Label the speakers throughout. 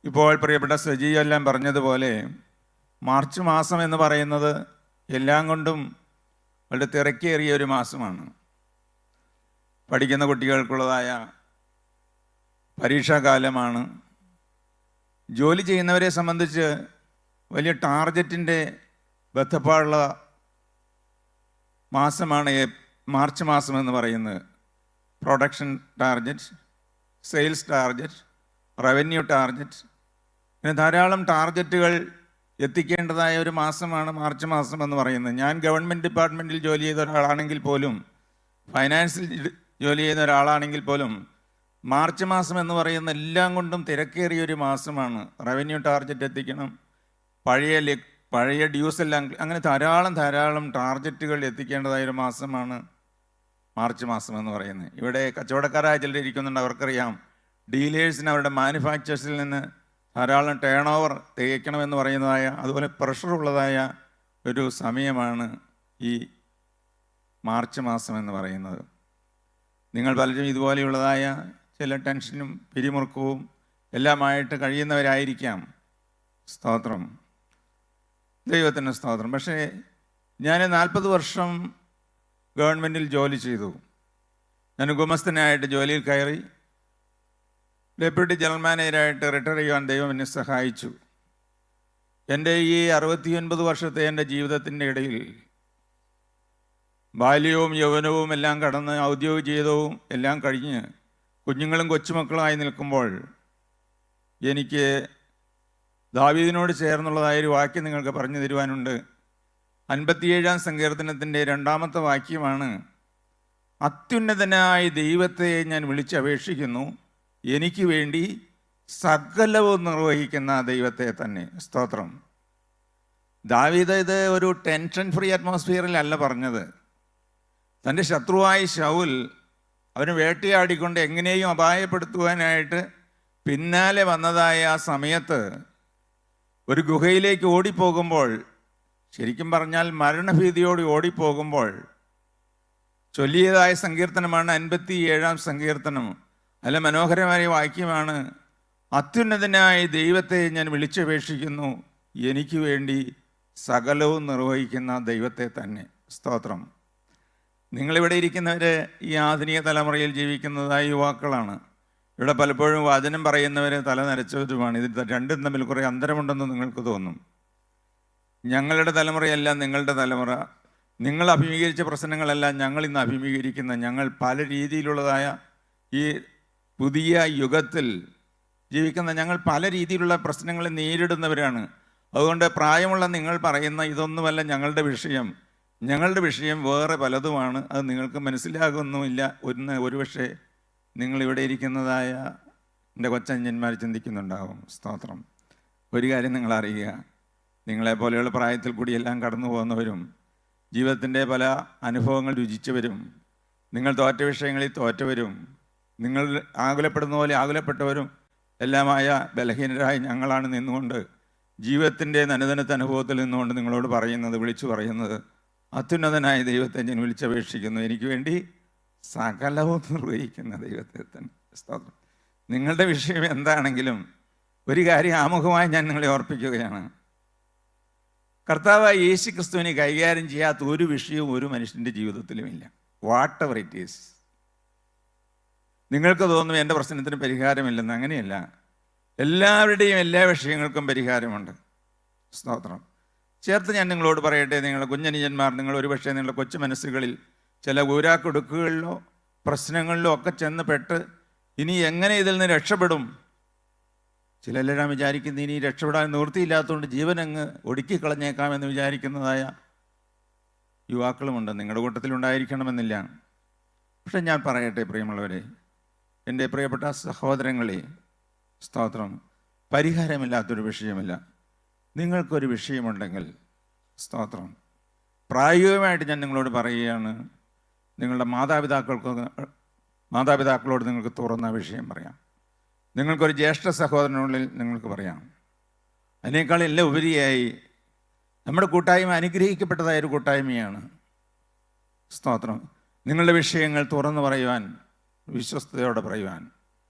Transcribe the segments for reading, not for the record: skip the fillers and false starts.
Speaker 1: ഇപ്പോൾ പ്രിയപ്പെട്ട സജി എല്ലാം പറഞ്ഞതുപോലെ മാർച്ച് മാസം എന്ന് പറയുന്നത് എല്ലാം കൊണ്ടും വളരെ തിരക്കേറിയ ഒരു മാസമാണ്. പഠിക്കുന്ന കുട്ടികൾക്കുള്ളതായ പരീക്ഷാകാലമാണ്. ജോലി ചെയ്യുന്നവരെ സംബന്ധിച്ച് വലിയ ടാർഗറ്റിൻ്റെ ബദ്ധപ്പാടുള്ള മാസമാണ് മാർച്ച് മാസം എന്ന് പറയുന്നത്. Production target, sales target, revenue target, പിന്നെ ധാരാളം ടാർഗറ്റുകൾ എത്തിക്കേണ്ടതായ ഒരു മാസമാണ് മാർച്ച് മാസം എന്ന് പറയുന്നത്. ഞാൻ ഗവൺമെൻറ് ഡിപ്പാർട്ട്മെൻറ്റിൽ ജോലി ചെയ്ത ഒരാളാണെങ്കിൽ പോലും, ഫൈനാൻസിൽ ജോലി ചെയ്യുന്ന ഒരാളാണെങ്കിൽ പോലും, മാർച്ച് മാസം എന്ന് പറയുന്ന എല്ലാം കൊണ്ടും തിരക്കേറിയ ഒരു മാസമാണ്. റവന്യൂ ടാർഗറ്റ് എത്തിക്കണം, പഴയ ഡ്യൂസ് എല്ലാം, അങ്ങനെ ധാരാളം ടാർഗറ്റുകൾ എത്തിക്കേണ്ടതായ ഒരു മാസമാണ് മാർച്ച് മാസം എന്ന് പറയുന്നത്. ഇവിടെ കച്ചവടക്കാരായ ചിലർ ഇരിക്കുന്നുണ്ട്, അവർക്കറിയാം ഡീലേഴ്സിന് അവരുടെ മാനുഫാക്ചേഴ്സിൽ നിന്ന് ധാരാളം ടേൺ ഓവർ തികയ്ക്കണമെന്ന് പറയുന്നതായ, അതുപോലെ പ്രഷറുള്ളതായ ഒരു സമയമാണ് ഈ മാർച്ച് മാസം എന്ന് പറയുന്നത്. നിങ്ങൾ പലരും ഇതുപോലെയുള്ളതായ ചില ടെൻഷനും പിരിമുറുക്കവും എല്ലാമായിട്ട് കഴിയുന്നവരായിരിക്കാം. സ്തോത്രം, ദൈവത്തിന് സ്തോത്രം. പക്ഷേ ഞാൻ 40 വർഷം ഗവൺമെൻറ്റിൽ ജോലി ചെയ്തു. ഞാൻ ഗുമസ്തനായിട്ട് ജോലിയിൽ കയറി ഡെപ്യൂട്ടി ജനറൽ മാനേജറായിട്ട് റിട്ടയർ ചെയ്യുവാൻ ദൈവം എന്നെ സഹായിച്ചു. എൻ്റെ ഈ 69 വർഷത്തെ എൻ്റെ ജീവിതത്തിൻ്റെ ഇടയിൽ ബാല്യവും യൗവനവും എല്ലാം കടന്ന് ഔദ്യോഗിക ജീവിതവും എല്ലാം കഴിഞ്ഞ് കുഞ്ഞുങ്ങളും കൊച്ചുമക്കളുമായി നിൽക്കുമ്പോൾ എനിക്ക് ദാവീദിനോട് ചേർന്നുള്ളതായൊരു വാക്യം നിങ്ങൾക്ക് പറഞ്ഞു തരുവാനുണ്ട്. 57-ാം സങ്കീർത്തനത്തിൻ്റെ 2-ാമത്തെ വാക്യമാണ്: അത്യുന്നതനായ ദൈവത്തെ ഞാൻ വിളിച്ചപേക്ഷിക്കുന്നു, എനിക്ക് വേണ്ടി സകലവും നിർവഹിക്കുന്ന ദൈവത്തെ തന്നെ. സ്തോത്രം. ദാവീദ് ഇത് ഒരു ടെൻഷൻ ഫ്രീ അറ്റ്മോസ്ഫിയറിലല്ല പറഞ്ഞത്. തൻ്റെ ശത്രുവായ ശൗൽ അവന് വേട്ടയാടിക്കൊണ്ട് എങ്ങനെയും അപായപ്പെടുത്തുവാനായിട്ട് പിന്നാലെ വന്നതായ ആ സമയത്ത് ഒരു ഗുഹയിലേക്ക് ഓടിപ്പോകുമ്പോൾ, ശരിക്കും പറഞ്ഞാൽ മരണഭീതിയോട് ഓടിപ്പോകുമ്പോൾ ചൊല്ലിയതായ സങ്കീർത്തനമാണ് 57-ാം സങ്കീർത്തനം. അല്ല, മനോഹരമായ വാക്യമാണ്: അത്യുന്നതനായ ദൈവത്തെ ഞാൻ വിളിച്ചപേക്ഷിക്കുന്നു, എനിക്ക് വേണ്ടി സകലവും നിർവഹിക്കുന്ന ദൈവത്തെ തന്നെ. സ്തോത്രം. നിങ്ങളിവിടെ ഇരിക്കുന്നവർ ഈ ആധുനിക തലമുറയിൽ ജീവിക്കുന്നതായ യുവാക്കളാണ്. ഇവിടെ പലപ്പോഴും വചനം പറയുന്നവർ തല നരച്ചവരുമാണ്. ഇത് രണ്ടും തമ്മിൽ കുറേ അന്തരമുണ്ടെന്ന് നിങ്ങൾക്ക് തോന്നും. ഞങ്ങളുടെ തലമുറയല്ല നിങ്ങളുടെ തലമുറ. നിങ്ങൾ അഭിമുഖീകരിച്ച പ്രശ്നങ്ങളല്ല ഞങ്ങൾ ഇന്ന് അഭിമുഖീകരിക്കുന്ന. ഞങ്ങൾ പല രീതിയിലുള്ളതായ ഈ പുതിയ യുഗത്തിൽ ജീവിക്കുന്ന ഞങ്ങൾ പല രീതിയിലുള്ള പ്രശ്നങ്ങളെ നേരിടുന്നവരാണ്. അതുകൊണ്ട് പ്രായമുള്ള നിങ്ങൾ പറയുന്ന ഇതൊന്നുമല്ല ഞങ്ങളുടെ വിഷയം. ഞങ്ങളുടെ വിഷയം വേറെ പലതുമാണ്. അത് നിങ്ങൾക്ക് മനസ്സിലാകുന്നുമില്ല. ഒരുപക്ഷെ നിങ്ങളിവിടെ ഇരിക്കുന്നതായ എൻ്റെ കൊച്ചഞ്ചന്മാർ ചിന്തിക്കുന്നുണ്ടാകും. സ്തോത്രം. ഒരു കാര്യം നിങ്ങൾ അറിയുക, നിങ്ങളെപ്പോലെയുള്ള പ്രായത്തിൽ കൂടി എല്ലാം കടന്നു പോകുന്നവരും ജീവിതത്തിൻ്റെ പല അനുഭവങ്ങൾ രുചിച്ചവരും, നിങ്ങൾ തോറ്റ വിഷയങ്ങളിൽ തോറ്റവരും, നിങ്ങൾ ആകുലപ്പെടുന്ന പോലെ ആകുലപ്പെട്ടവരും എല്ലാമായ ബലഹീനരായി ഞങ്ങളാണ് നിന്നുകൊണ്ട് ജീവിതത്തിൻ്റെ നനുതനത്തെ അനുഭവത്തിൽ നിന്നുകൊണ്ട് നിങ്ങളോട് വിളിച്ചു പറയുന്നത്: അത്യുന്നതനായ ദൈവത്തെ ഞാൻ വിളിച്ചപേക്ഷിക്കുന്നു, എനിക്ക് വേണ്ടി സകലവും നിർവഹിക്കുന്ന ദൈവത്തെ തന്നെ. സ്തോത്രം. നിങ്ങളുടെ വിഷയം എന്താണെങ്കിലും ഒരു കാര്യം ആമുഖമായി ഞാൻ നിങ്ങളെ ഓർപ്പിക്കുകയാണ്. കർത്താവായ യേശു ക്രിസ്തുവിനെ കൈകാര്യം ചെയ്യാത്ത ഒരു വിഷയവും ഒരു മനുഷ്യൻ്റെ ജീവിതത്തിലുമില്ല. Whatever it is. നിങ്ങൾക്ക് തോന്നും എൻ്റെ പ്രശ്നത്തിന് പരിഹാരമില്ലെന്ന്. അങ്ങനെയല്ല. എല്ലാവരുടെയും എല്ലാ വിഷയങ്ങൾക്കും പരിഹാരമുണ്ട്. സ്തോത്രം. ചേർത്ത് ഞാൻ നിങ്ങളോട് പറയട്ടെ, നിങ്ങളുടെ കുഞ്ഞനുജന്മാർ, നിങ്ങൾ ഒരുപക്ഷെ നിങ്ങളുടെ കൊച്ചു മനസ്സുകളിൽ ചില ഊരാക്കൊടുക്കുകളിലോ പ്രശ്നങ്ങളിലോ ഒക്കെ ചെന്ന് പെട്ട് ഇനി എങ്ങനെ ഇതിൽ നിന്ന് രക്ഷപ്പെടും? ചിലരെല്ലാം വിചാരിക്കുന്നത് ഇനി രക്ഷപ്പെടാൻ നിവൃത്തിയില്ലാത്തതുകൊണ്ട് ജീവനങ്ങ് ഒടുക്കിക്കളഞ്ഞേക്കാമെന്ന് വിചാരിക്കുന്നതായ യുവാക്കളുമുണ്ട്. നിങ്ങളുടെ കൂട്ടത്തിലുണ്ടായിരിക്കണമെന്നില്ല. പക്ഷെ ഞാൻ പറയട്ടെ പ്രിയമുള്ളവരെ, എൻ്റെ പ്രിയപ്പെട്ട സഹോദരങ്ങളെ, സ്തോത്രം, പരിഹാരമില്ലാത്തൊരു വിഷയമില്ല. നിങ്ങൾക്കൊരു വിഷയമുണ്ടെങ്കിൽ, സ്തോത്രം, പ്രായോഗികമായിട്ട് ഞാൻ നിങ്ങളോട് പറയുകയാണ്, നിങ്ങളുടെ മാതാപിതാക്കളോട് നിങ്ങൾക്ക് തുറന്ന വിഷയം പറയാം. നിങ്ങൾക്കൊരു ജ്യേഷ്ഠ സഹോദരനുള്ളിൽ നിങ്ങൾക്ക് പറയാം. അതിനേക്കാൾ എല്ലാം ഉപരിയായി നമ്മുടെ കൂട്ടായ്മ അനുഗ്രഹിക്കപ്പെട്ടതായ ഒരു കൂട്ടായ്മയാണ്. സ്തോത്രം. നിങ്ങളുടെ വിഷയങ്ങൾ തുറന്നു പറയുവാൻ, വിശ്വസ്തയോടെ പറയുവാൻ,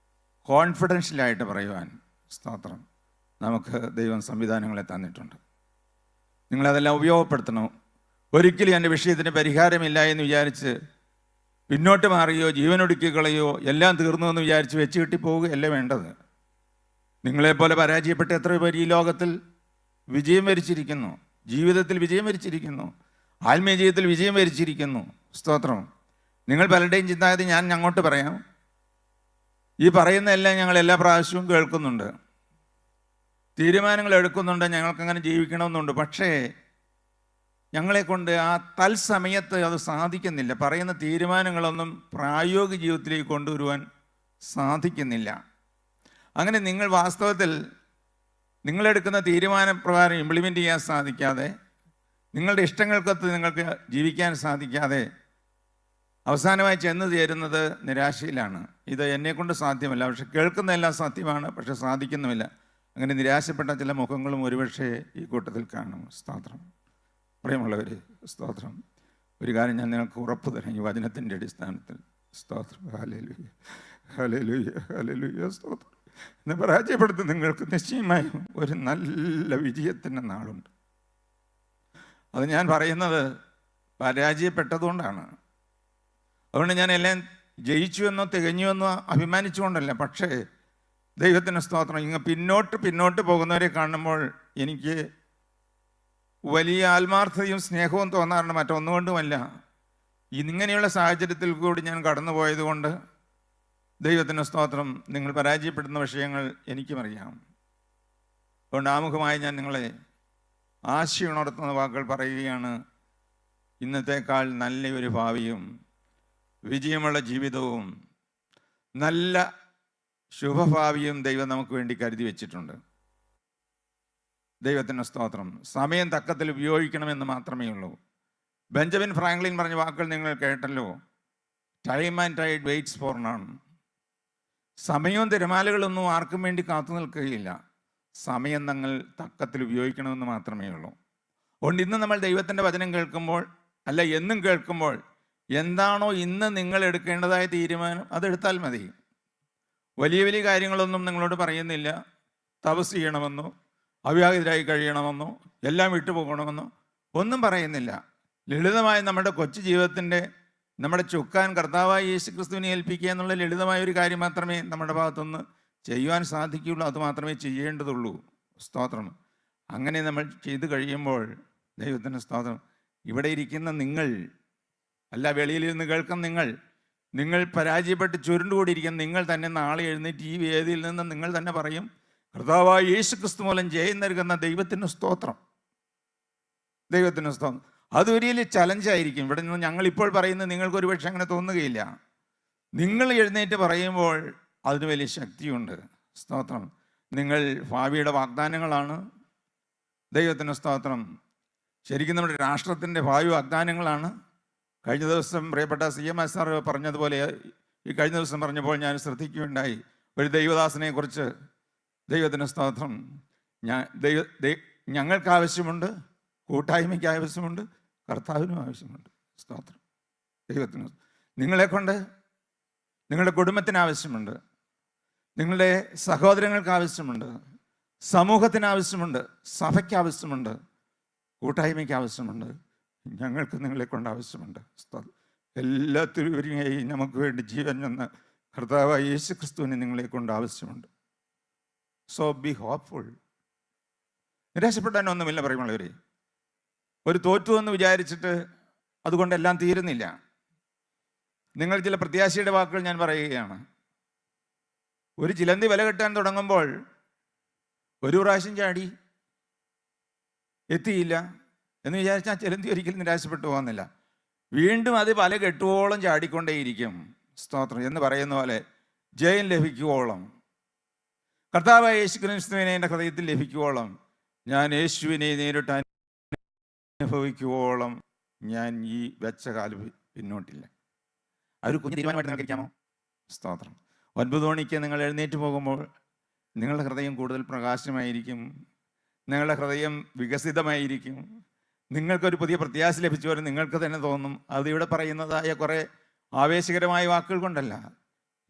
Speaker 1: കോൺഫിഡൻഷ്യലായിട്ട് പറയുവാൻ. സ്തോത്രം. നമുക്ക് ദൈവം സംവിധാനങ്ങളെ തന്നിട്ടുണ്ട്. നിങ്ങളതെല്ലാം ഉപയോഗപ്പെടുത്തണം. ഒരിക്കലും എൻ്റെ വിഷയത്തിന് പരിഹാരമില്ല എന്ന് വിചാരിച്ച് പിന്നോട്ട് മാറിയോ ജീവനൊടുക്കിക്കളയോ എല്ലാം തീർന്നു എന്ന് വിചാരിച്ച് വെച്ച് കെട്ടി പോവുകയല്ലേ വേണ്ടത്. നിങ്ങളെപ്പോലെ പരാജയപ്പെട്ട് എത്രയോ പേർ ഈ ലോകത്തിൽ വിജയം വരിച്ചിരിക്കുന്നു, ജീവിതത്തിൽ വിജയം വരിച്ചിരിക്കുന്നു, ആത്മീയ ജീവിതത്തിൽ വിജയം വരിച്ചിരിക്കുന്നു. സ്തോത്രം. നിങ്ങൾ പലരുടെയും ചിന്താഗതി ഞാൻ അങ്ങോട്ട് പറയാം. ഈ പറയുന്നതെല്ലാം ഞങ്ങൾ എല്ലാ പ്രാവശ്യവും കേൾക്കുന്നുണ്ട്, തീരുമാനങ്ങൾ എടുക്കുന്നുണ്ട്, ഞങ്ങൾക്കങ്ങനെ ജീവിക്കണമെന്നുണ്ട്. പക്ഷേ ഞങ്ങളെ കൊണ്ട് ആ തൽസമയത്ത് അത് സാധിക്കുന്നില്ല. പറയുന്ന തീരുമാനങ്ങളൊന്നും പ്രായോഗിക ജീവിതത്തിലേക്ക് കൊണ്ടുവരുവാൻ സാധിക്കുന്നില്ല. അങ്ങനെ നിങ്ങൾ വാസ്തവത്തിൽ നിങ്ങളെടുക്കുന്ന തീരുമാനപ്രകാരം ഇംപ്ലിമെൻ്റ് ചെയ്യാൻ സാധിക്കാതെ, നിങ്ങളുടെ ഇഷ്ടങ്ങൾക്കൊത്ത് നിങ്ങൾക്ക് ജീവിക്കാൻ സാധിക്കാതെ അവസാനമായി ചെന്ന് ചേരുന്നത് നിരാശയിലാണ്. ഇത് എന്നെക്കൊണ്ട് സാധ്യമല്ല, പക്ഷെ കേൾക്കുന്നതെല്ലാം സത്യമാണ്, പക്ഷെ സാധിക്കുന്നുമില്ല. അങ്ങനെ നിരാശപ്പെട്ട ചില മുഖങ്ങളും ഒരുപക്ഷെ ഈ കൂട്ടത്തിൽ കാണും. സ്തോത്രം. പ്രിയമുള്ളവർ, സ്തോത്രം. ഒരു കാര്യം ഞാൻ നിങ്ങൾക്ക് ഉറപ്പ് തരാം ഈ വചനത്തിൻ്റെ അടിസ്ഥാനത്തിൽ. സ്തോത്രം. ഹല്ലേലൂയ, ഹല്ലേലൂയ, ഹല്ലേലൂയ. സ്തോത്രം. എന്നെ പരാജയപ്പെടുത്തി നിങ്ങൾക്ക് നിശ്ചയമായും ഒരു നല്ല വിജയത്തിൻ്റെ നാളുണ്ട്. അത് ഞാൻ പറയുന്നത് പരാജയപ്പെട്ടതുകൊണ്ടാണ്. അതുകൊണ്ട് ഞാൻ എല്ലാം ജയിച്ചുവെന്നോ തികഞ്ഞുവെന്നോ അഭിമാനിച്ചുകൊണ്ടല്ല. പക്ഷേ ദൈവത്തിന് സ്തോത്രം, ഇങ്ങ് പിന്നോട്ട് പോകുന്നവരെ കാണുമ്പോൾ എനിക്ക് വലിയ ആത്മാർത്ഥതയും സ്നേഹവും തോന്നാറുണ്ട്. മറ്റൊന്നുകൊണ്ടുമല്ല, ഇങ്ങനെയുള്ള സാഹചര്യത്തിൽ കൂടി ഞാൻ കടന്നു പോയതുകൊണ്ട് ദൈവത്തിന് സ്തോത്രം. നിങ്ങൾ പരാജയപ്പെടുന്ന വിഷയങ്ങൾ എനിക്കും അറിയാം. അതുകൊണ്ട് ആമുഖമായി ഞാൻ നിങ്ങളെ ആശയുണർത്തുന്ന വാക്കുകൾ പറയുകയാണ്. ഇന്നത്തേക്കാൾ നല്ലൊരു ഭാവിയും വിജയമുള്ള ജീവിതവും നല്ല ശുഭഭാവിയും ദൈവം നമുക്ക് വേണ്ടി കരുതി വെച്ചിട്ടുണ്ട്. ദൈവത്തിന് സ്തോത്രം. സമയം തക്കത്തിൽ ഉപയോഗിക്കണമെന്ന് മാത്രമേ ഉള്ളൂ. ബെഞ്ചമിൻ ഫ്രാങ്ക്ലിൻ പറഞ്ഞ വാക്കുകൾ നിങ്ങൾ കേട്ടല്ലോ. Time and tide waits for none. സമയവും തിരമാലകളൊന്നും ആർക്കും വേണ്ടി കാത്തു നിൽക്കുകയില്ല. സമയം നിങ്ങൾ തക്കത്തിൽ ഉപയോഗിക്കണമെന്ന് മാത്രമേ ഉള്ളൂ. അതുകൊണ്ട് ഇന്ന് നമ്മൾ ദൈവത്തിൻ്റെ വചനം കേൾക്കുമ്പോൾ, അല്ല എന്നും കേൾക്കുമ്പോൾ, എന്താണോ ഇന്ന് നിങ്ങൾ എടുക്കേണ്ടതായ തീരുമാനം അതെടുത്താൽ മതി. വലിയ വലിയ കാര്യങ്ങളൊന്നും നിങ്ങളോട് പറയുന്നില്ല. തപസ് ചെയ്യണമെന്നോ അവിവാഹിതരായി കഴിയണമെന്നോ എല്ലാം വിട്ടുപോകണമെന്നോ ഒന്നും പറയുന്നില്ല. ലളിതമായ നമ്മുടെ കൊച്ചു ജീവിതത്തിൻ്റെ നമ്മുടെ ചുക്കാൻ കർത്താവായ യേശു ക്രിസ്തുവിനെ ഏൽപ്പിക്കുക എന്നുള്ള ലളിതമായ ഒരു കാര്യം മാത്രമേ നമ്മുടെ ഭാഗത്തുനിന്ന് ചെയ്യുവാൻ സാധിക്കുകയുള്ളൂ. അത് മാത്രമേ ചെയ്യേണ്ടതുള്ളൂ. സ്തോത്രം. അങ്ങനെ നമ്മൾ ചെയ്തു കഴിയുമ്പോൾ ദൈവത്തിൻ്റെ സ്തോത്രം, ഇവിടെ ഇരിക്കുന്ന നിങ്ങൾ, അല്ല വെളിയിലിരുന്ന് കേൾക്കുന്ന നിങ്ങൾ പരാജയപ്പെട്ട് ചുരുണ്ടുകൂടിയിരിക്കുന്ന നിങ്ങൾ തന്നെ നാളെ എഴുന്നേറ്റ് ഈ വേദിയിൽ നിന്ന് നിങ്ങൾ തന്നെ പറയും, കർത്താവായ യേശു ക്രിസ്തു മൂലം ജയം നൽകുന്ന ദൈവത്തിന് സ്തോത്രം. ദൈവത്തിന് സ്തോത്രം. അത് വലിയ ചലഞ്ചായിരിക്കും. ഇവിടെ നിന്ന് ഞങ്ങളിപ്പോൾ പറയുന്നത് നിങ്ങൾക്ക് ഒരുപക്ഷെ അങ്ങനെ തോന്നുകയില്ല. നിങ്ങൾ എഴുന്നേറ്റ് പറയുമ്പോൾ അതിന് വലിയ ശക്തിയുണ്ട്. സ്തോത്രം. നിങ്ങൾ ഭാവിയുടെ വാഗ്ദാനങ്ങളാണ്. ദൈവത്തിന് സ്തോത്രം. ശരിക്കും നമ്മുടെ രാഷ്ട്രത്തിൻ്റെ ഭാവി വാഗ്ദാനങ്ങളാണ്. കഴിഞ്ഞ ദിവസം പ്രിയപ്പെട്ട CMS സാർ പറഞ്ഞതുപോലെ, ഈ കഴിഞ്ഞ ദിവസം പറഞ്ഞപ്പോൾ ഞാൻ ശ്രദ്ധിക്കുകയുണ്ടായി ഒരു ദൈവദാസനെ കുറിച്ച്. ദൈവത്തിന് സ്തോത്രം. ഞങ്ങൾക്ക് ആവശ്യമുണ്ട്, കൂട്ടായ്മയ്ക്ക് ആവശ്യമുണ്ട്, കർത്താവിനും ആവശ്യമുണ്ട്. സ്തോത്രം. ദൈവത്തിന് നിങ്ങളെക്കൊണ്ട് നിങ്ങളുടെ കുടുംബത്തിന് ആവശ്യമുണ്ട്, നിങ്ങളുടെ സഹോദരങ്ങൾക്ക് ആവശ്യമുണ്ട്, സമൂഹത്തിന് ആവശ്യമുണ്ട്, സഭയ്ക്ക് ആവശ്യമുണ്ട്, കൂട്ടായ്മയ്ക്ക് ആവശ്യമുണ്ട്, ഞങ്ങൾക്ക് നിങ്ങളെക്കൊണ്ട് ആവശ്യമുണ്ട്. എല്ലാത്തിലുപരിയായി നമുക്ക് വേണ്ടി ജീവൻ എന്ന കർത്താവായ യേശു ക്രിസ്തുവിന് നിങ്ങളെക്കൊണ്ട് ആവശ്യമുണ്ട്. So be hopeful. നിരാശപ്പെടാനൊന്നുമില്ല. പറയുമ്പോഴവരെ ഒരു തോറ്റു എന്ന് വിചാരിച്ചിട്ട് അതുകൊണ്ടെല്ലാം തീരുന്നില്ല. നിങ്ങൾ ചില പ്രത്യാശയുടെ വാക്കുകൾ ഞാൻ പറയുകയാണ്. ഒരു ചിലന്തി വില കെട്ടാൻ തുടങ്ങുമ്പോൾ ഒരു പ്രാവശ്യം ചാടി എത്തിയില്ല എന്ന് വിചാരിച്ചാൽ ചിലന്തി ഒരിക്കലും നിരാശപ്പെട്ടു പോകുന്നില്ല. വീണ്ടും അത് വല കെട്ടുവോളം ചാടിക്കൊണ്ടേയിരിക്കും. സ്തോത്രം. എന്ന് പറയുന്ന പോലെ ജയം ലഭിക്കുവോളം, കർത്താവായ യേശു ക്രിസ്തുവിനെ എൻ്റെ ഹൃദയത്തിൽ ലഭിക്കുവോളം, ഞാൻ യേശുവിനെ നേരിട്ട് അനുഭവിക്കുവോളം ഞാൻ ഈ വെച്ച കാല് പിന്നോട്ടില്ല. ഒരു കുഞ്ഞു തീരുമാനമായിട്ട് നിങ്ങൾക്കിരിക്കാമോ? സ്തോത്രം. 9 മണിക്ക് നിങ്ങൾ എഴുന്നേറ്റ് പോകുമ്പോൾ നിങ്ങളുടെ ഹൃദയം കൂടുതൽ പ്രകാശമായിരിക്കും, നിങ്ങളുടെ ഹൃദയം വികസിതമായിരിക്കും. നിങ്ങൾക്കൊരു പുതിയ പ്രത്യാശ ലഭിച്ചവരെ നിങ്ങൾക്ക് തന്നെ തോന്നും. അത് ഇവിടെ പറയുന്നതായ കുറേ ആവേശകരമായ വാക്കുകൾ കൊണ്ടല്ല,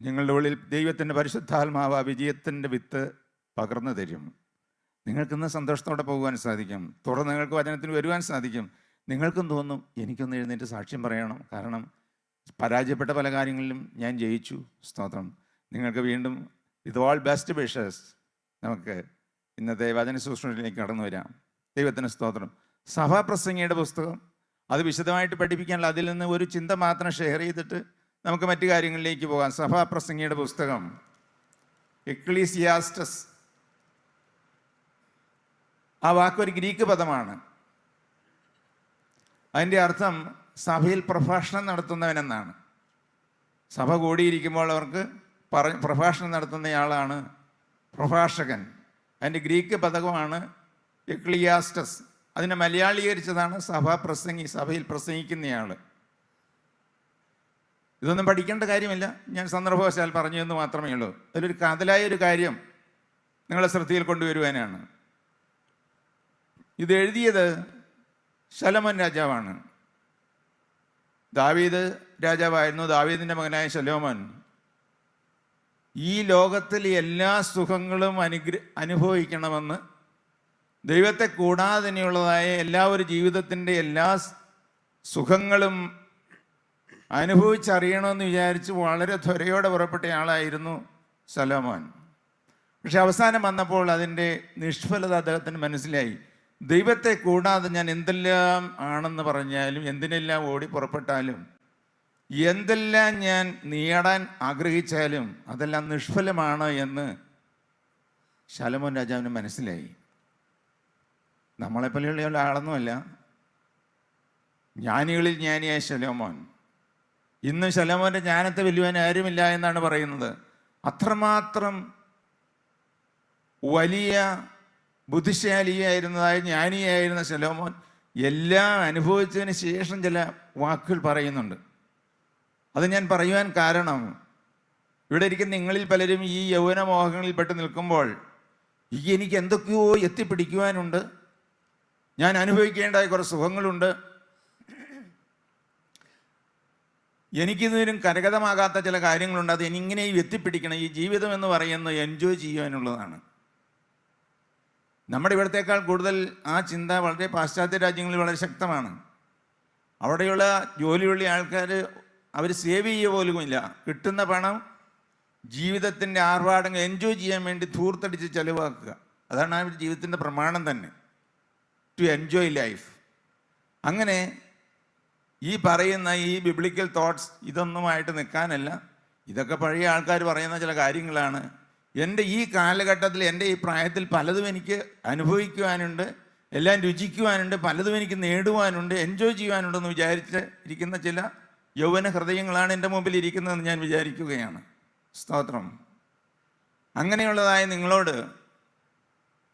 Speaker 1: നിങ്ങളുടെ ഉള്ളിൽ ദൈവത്തിൻ്റെ പരിശുദ്ധാത്മാവ് വിജയത്തിൻ്റെ വിത്ത് പകർന്നു തരും. നിങ്ങൾക്കിന്ന് സന്തോഷത്തോടെ പോകുവാൻ സാധിക്കും. തുടർന്ന് നിങ്ങൾക്ക് വചനത്തിന് വരുവാൻ സാധിക്കും. നിങ്ങൾക്കും തോന്നും എനിക്കൊന്ന് എഴുന്നേറ്റ് സാക്ഷ്യം പറയണം, കാരണം പരാജയപ്പെട്ട പല കാര്യങ്ങളിലും ഞാൻ ജയിച്ചു. സ്തോത്രം. നിങ്ങൾക്ക് വീണ്ടും വിത്ത് ഓൾ ബെസ്റ്റ് വിഷസ് നമുക്ക് ഇന്നത്തെ വചന ശുശ്രൂഷയിലേക്ക് കടന്നു വരാം. ദൈവത്തിന് സ്തോത്രം. സഭാപ്രസംഗിയുടെ പുസ്തകം അത് വിശദമായിട്ട് പഠിപ്പിക്കാനുള്ള, അതിൽ നിന്ന് ഒരു ചിന്ത മാത്രം ഷെയർ ചെയ്തിട്ട് നമുക്ക് മറ്റു കാര്യങ്ങളിലേക്ക് പോകാം. സഭാപ്രസംഗിയുടെ പുസ്തകം എക്ലീസിയാസ്റ്റസ്. ആ വാക്കൊരു ഗ്രീക്ക് പദമാണ്. അതിൻ്റെ അർത്ഥം സഭയിൽ പ്രഭാഷണം നടത്തുന്നവനെന്നാണ്. സഭ കൂടിയിരിക്കുമ്പോൾ അവർക്ക് പ്രഭാഷണം നടത്തുന്നയാളാണ് പ്രഭാഷകൻ. അതിൻ്റെ ഗ്രീക്ക് പദമാണ് എക്ലിയാസ്റ്റസ്. അതിനെ മലയാളീകരിച്ചതാണ് സഭാപ്രസംഗി, സഭയിൽ പ്രസംഗിക്കുന്നയാൾ. ഇതൊന്നും പഠിക്കേണ്ട കാര്യമില്ല, ഞാൻ സന്ദർഭവശാൽ പറഞ്ഞു എന്ന് മാത്രമേ ഉള്ളൂ. അതിലൊരു കാതലായൊരു കാര്യം നിങ്ങളെ ശ്രദ്ധയിൽ കൊണ്ടുവരുവാനാണ്. ഇത് എഴുതിയത് ശലോമോൻ രാജാവാണ്. ദാവീദ് രാജാവായിരുന്നു. ദാവീദിൻ്റെ മകനായ ശലോമോൻ ഈ ലോകത്തിൽ എല്ലാ സുഖങ്ങളും അനുഭവിക്കണമെന്ന്, ദൈവത്തെ കൂടാതെ തന്നെയുള്ളതായ എല്ലാവരും ജീവിതത്തിൻ്റെ എല്ലാ സുഖങ്ങളും അനുഭവിച്ചറിയണമെന്ന് വിചാരിച്ച് വളരെ ത്വരയോടെ പുറപ്പെട്ട ആളായിരുന്നു ശലോമോൻ. പക്ഷെ അവസാനം വന്നപ്പോൾ അതിൻ്റെ നിഷ്ഫലത അദ്ദേഹത്തിന് മനസ്സിലായി. ദൈവത്തെ കൂടാതെ ഞാൻ എന്തെല്ലാം ആണെന്ന് പറഞ്ഞാലും, എന്തിനെല്ലാം ഓടി പുറപ്പെട്ടാലും, എന്തെല്ലാം ഞാൻ നേടാൻ ആഗ്രഹിച്ചാലും അതെല്ലാം നിഷ്ഫലമാണ് എന്ന് ശലോമോൻ രാജാവിന് മനസ്സിലായി. നമ്മളെപ്പോലെയുള്ള ആളൊന്നുമല്ല, ജ്ഞാനികളിൽ ജ്ഞാനിയായ ശലോമോൻ. ഇന്ന് ശലോമോൻ്റെ ജ്ഞാനത്തെ വെല്ലുവാൻ ആരുമില്ല എന്നാണ് പറയുന്നത്. അത്രമാത്രം വലിയ ബുദ്ധിശാലിയായിരുന്നതായ ജ്ഞാനിയായിരുന്ന ശലോമോൻ എല്ലാം അനുഭവിച്ചതിന് ശേഷം ചില വാക്കുകൾ പറയുന്നുണ്ട്. അത് ഞാൻ പറയുവാൻ കാരണം, ഇവിടെ ഇരിക്കുന്ന നിങ്ങളിൽ പലരും ഈ യൗവനമോഹങ്ങളിൽ പെട്ട് നിൽക്കുമ്പോൾ എനിക്ക് എന്തൊക്കെയോ എത്തിപ്പിടിക്കുവാനുണ്ട്, ഞാൻ അനുഭവിക്കേണ്ടതായ കുറേ സുഖങ്ങളുണ്ട്, എനിക്കിതിനും കരഗതമാകാത്ത ചില കാര്യങ്ങളുണ്ട്, അത് എനിങ്ങനെയും എത്തിപ്പിടിക്കണം. ഈ ജീവിതം എന്ന് പറയുന്നത് എൻജോയ് ചെയ്യുവാനുള്ളതാണ്. നമ്മുടെ ഇവിടത്തേക്കാൾ കൂടുതൽ ആ ചിന്ത വളരെ പാശ്ചാത്യ രാജ്യങ്ങളിൽ വളരെ ശക്തമാണ്. അവിടെയുള്ള ജോലിയുള്ള ആൾക്കാർ അവർ സേവ് ചെയ്യുക പോലുമില്ല. കിട്ടുന്ന പണം ജീവിതത്തിൻ്റെ ആർഭാടങ്ങൾ എൻജോയ് ചെയ്യാൻ വേണ്ടി ധൂർത്തടിച്ച് ചെലവാക്കുക. അതാണ് ആ ജീവിതത്തിൻ്റെ പ്രമാണം തന്നെ, ടു എൻജോയ് ലൈഫ്. അങ്ങനെ ഈ പറയുന്ന ഈ ബിബ്ലിക്കൽ തോട്ട്സ് ഇതൊന്നുമായിട്ട് നിൽക്കാനല്ല. ഇതൊക്കെ പഴയ ആൾക്കാർ പറയുന്ന ചില കാര്യങ്ങളാണ്. എൻ്റെ ഈ കാലഘട്ടത്തിൽ, എൻ്റെ ഈ പ്രായത്തിൽ പലതും എനിക്ക് അനുഭവിക്കുവാനുണ്ട്, എല്ലാം രുചിക്കുവാനുണ്ട്, പലതും എനിക്ക് നേടുവാനുണ്ട്, എൻജോയ് ചെയ്യുവാനുണ്ടെന്ന് വിചാരിച്ച് ഇരിക്കുന്ന ചില യൗവന ഹൃദയങ്ങളാണ് എൻ്റെ മുമ്പിൽ ഇരിക്കുന്നതെന്ന് ഞാൻ വിചാരിക്കുകയാണ്. സ്തോത്രം. അങ്ങനെയുള്ളതായ നിങ്ങളോട്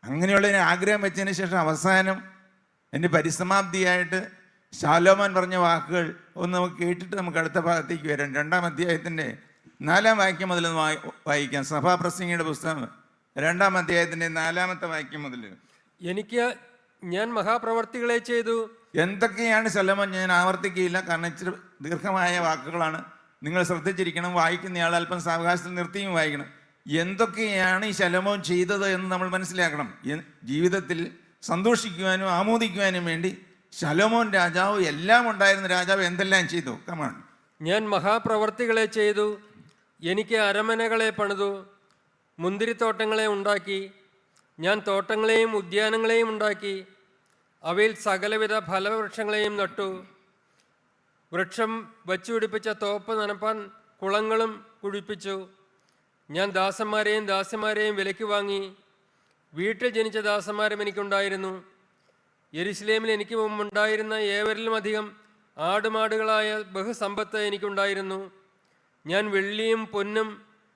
Speaker 1: അങ്ങനെയുള്ളതിന് ആഗ്രഹം വെച്ചതിന് ശേഷം അവസാനം എൻ്റെ പരിസമാപ്തിയായിട്ട് ശലോമോൻ പറഞ്ഞ വാക്കുകൾ ഒന്ന് നമുക്ക് കേട്ടിട്ട് നമുക്ക് അടുത്ത ഭാഗത്തേക്ക് വരാം. 2-ാം അധ്യായത്തിൻ്റെ 4-ാം വാക്യം മുതൽ വായിക്കാം. സഭാപ്രസംഗിയുടെ പുസ്തകം 2-ാം അധ്യായത്തിൻ്റെ 4-ാമത്തെ വാക്യം മുതൽ.
Speaker 2: ഞാൻ മഹാപ്രവർത്തികളെ ചെയ്തു.
Speaker 1: എന്തൊക്കെയാണ് ശലോമോൻ? ഞാൻ ആവർത്തിക്കുകയില്ല, കാരണം ഇച്ചിരി ദീർഘമായ വാക്കുകളാണ്. നിങ്ങൾ ശ്രദ്ധിച്ചിരിക്കണം. വായിക്കുന്നയാൾ അല്പം സാവകാശത്തിൽ നിർത്തിയും വായിക്കണം. എന്തൊക്കെയാണ് ഈ ശലോമോൻ ചെയ്തത് എന്ന് നമ്മൾ മനസ്സിലാക്കണം. ജീവിതത്തിൽ സന്തോഷിക്കുവാനും ആമോദിക്കുവാനും വേണ്ടി ശലോമോൻ രാജാവ്, എല്ലാം ഉണ്ടായിരുന്ന രാജാവ് എന്തെല്ലാം ചെയ്തു? കമാൺ.
Speaker 2: ഞാൻ മഹാപ്രവർത്തികളെ ചെയ്തു. എനിക്ക് അരമനകളെ പണിതു, മുന്തിരിത്തോട്ടങ്ങളെ ഉണ്ടാക്കി. ഞാൻ തോട്ടങ്ങളെയും ഉദ്യാനങ്ങളെയും ഉണ്ടാക്കി. അവയിൽ സകലവിധ ഫലവൃക്ഷങ്ങളെയും നട്ടു. വൃക്ഷം വച്ചുപിടിപ്പിച്ച തോപ്പ് നനപ്പാൻ കുളങ്ങളും കുഴിപ്പിച്ചു. ഞാൻ ദാസന്മാരെയും വിലയ്ക്ക് വാങ്ങി. വീട്ടിൽ ജനിച്ച ദാസന്മാരും എനിക്കുണ്ടായിരുന്നു. യെരുശലേമിൽ എനിക്ക് മുമ്പുണ്ടായിരുന്ന ഏവരിലും അധികം ആടുമാടുകളായ ബഹുസമ്പത്ത് എനിക്കുണ്ടായിരുന്നു. ഞാൻ വെള്ളിയും പൊന്നും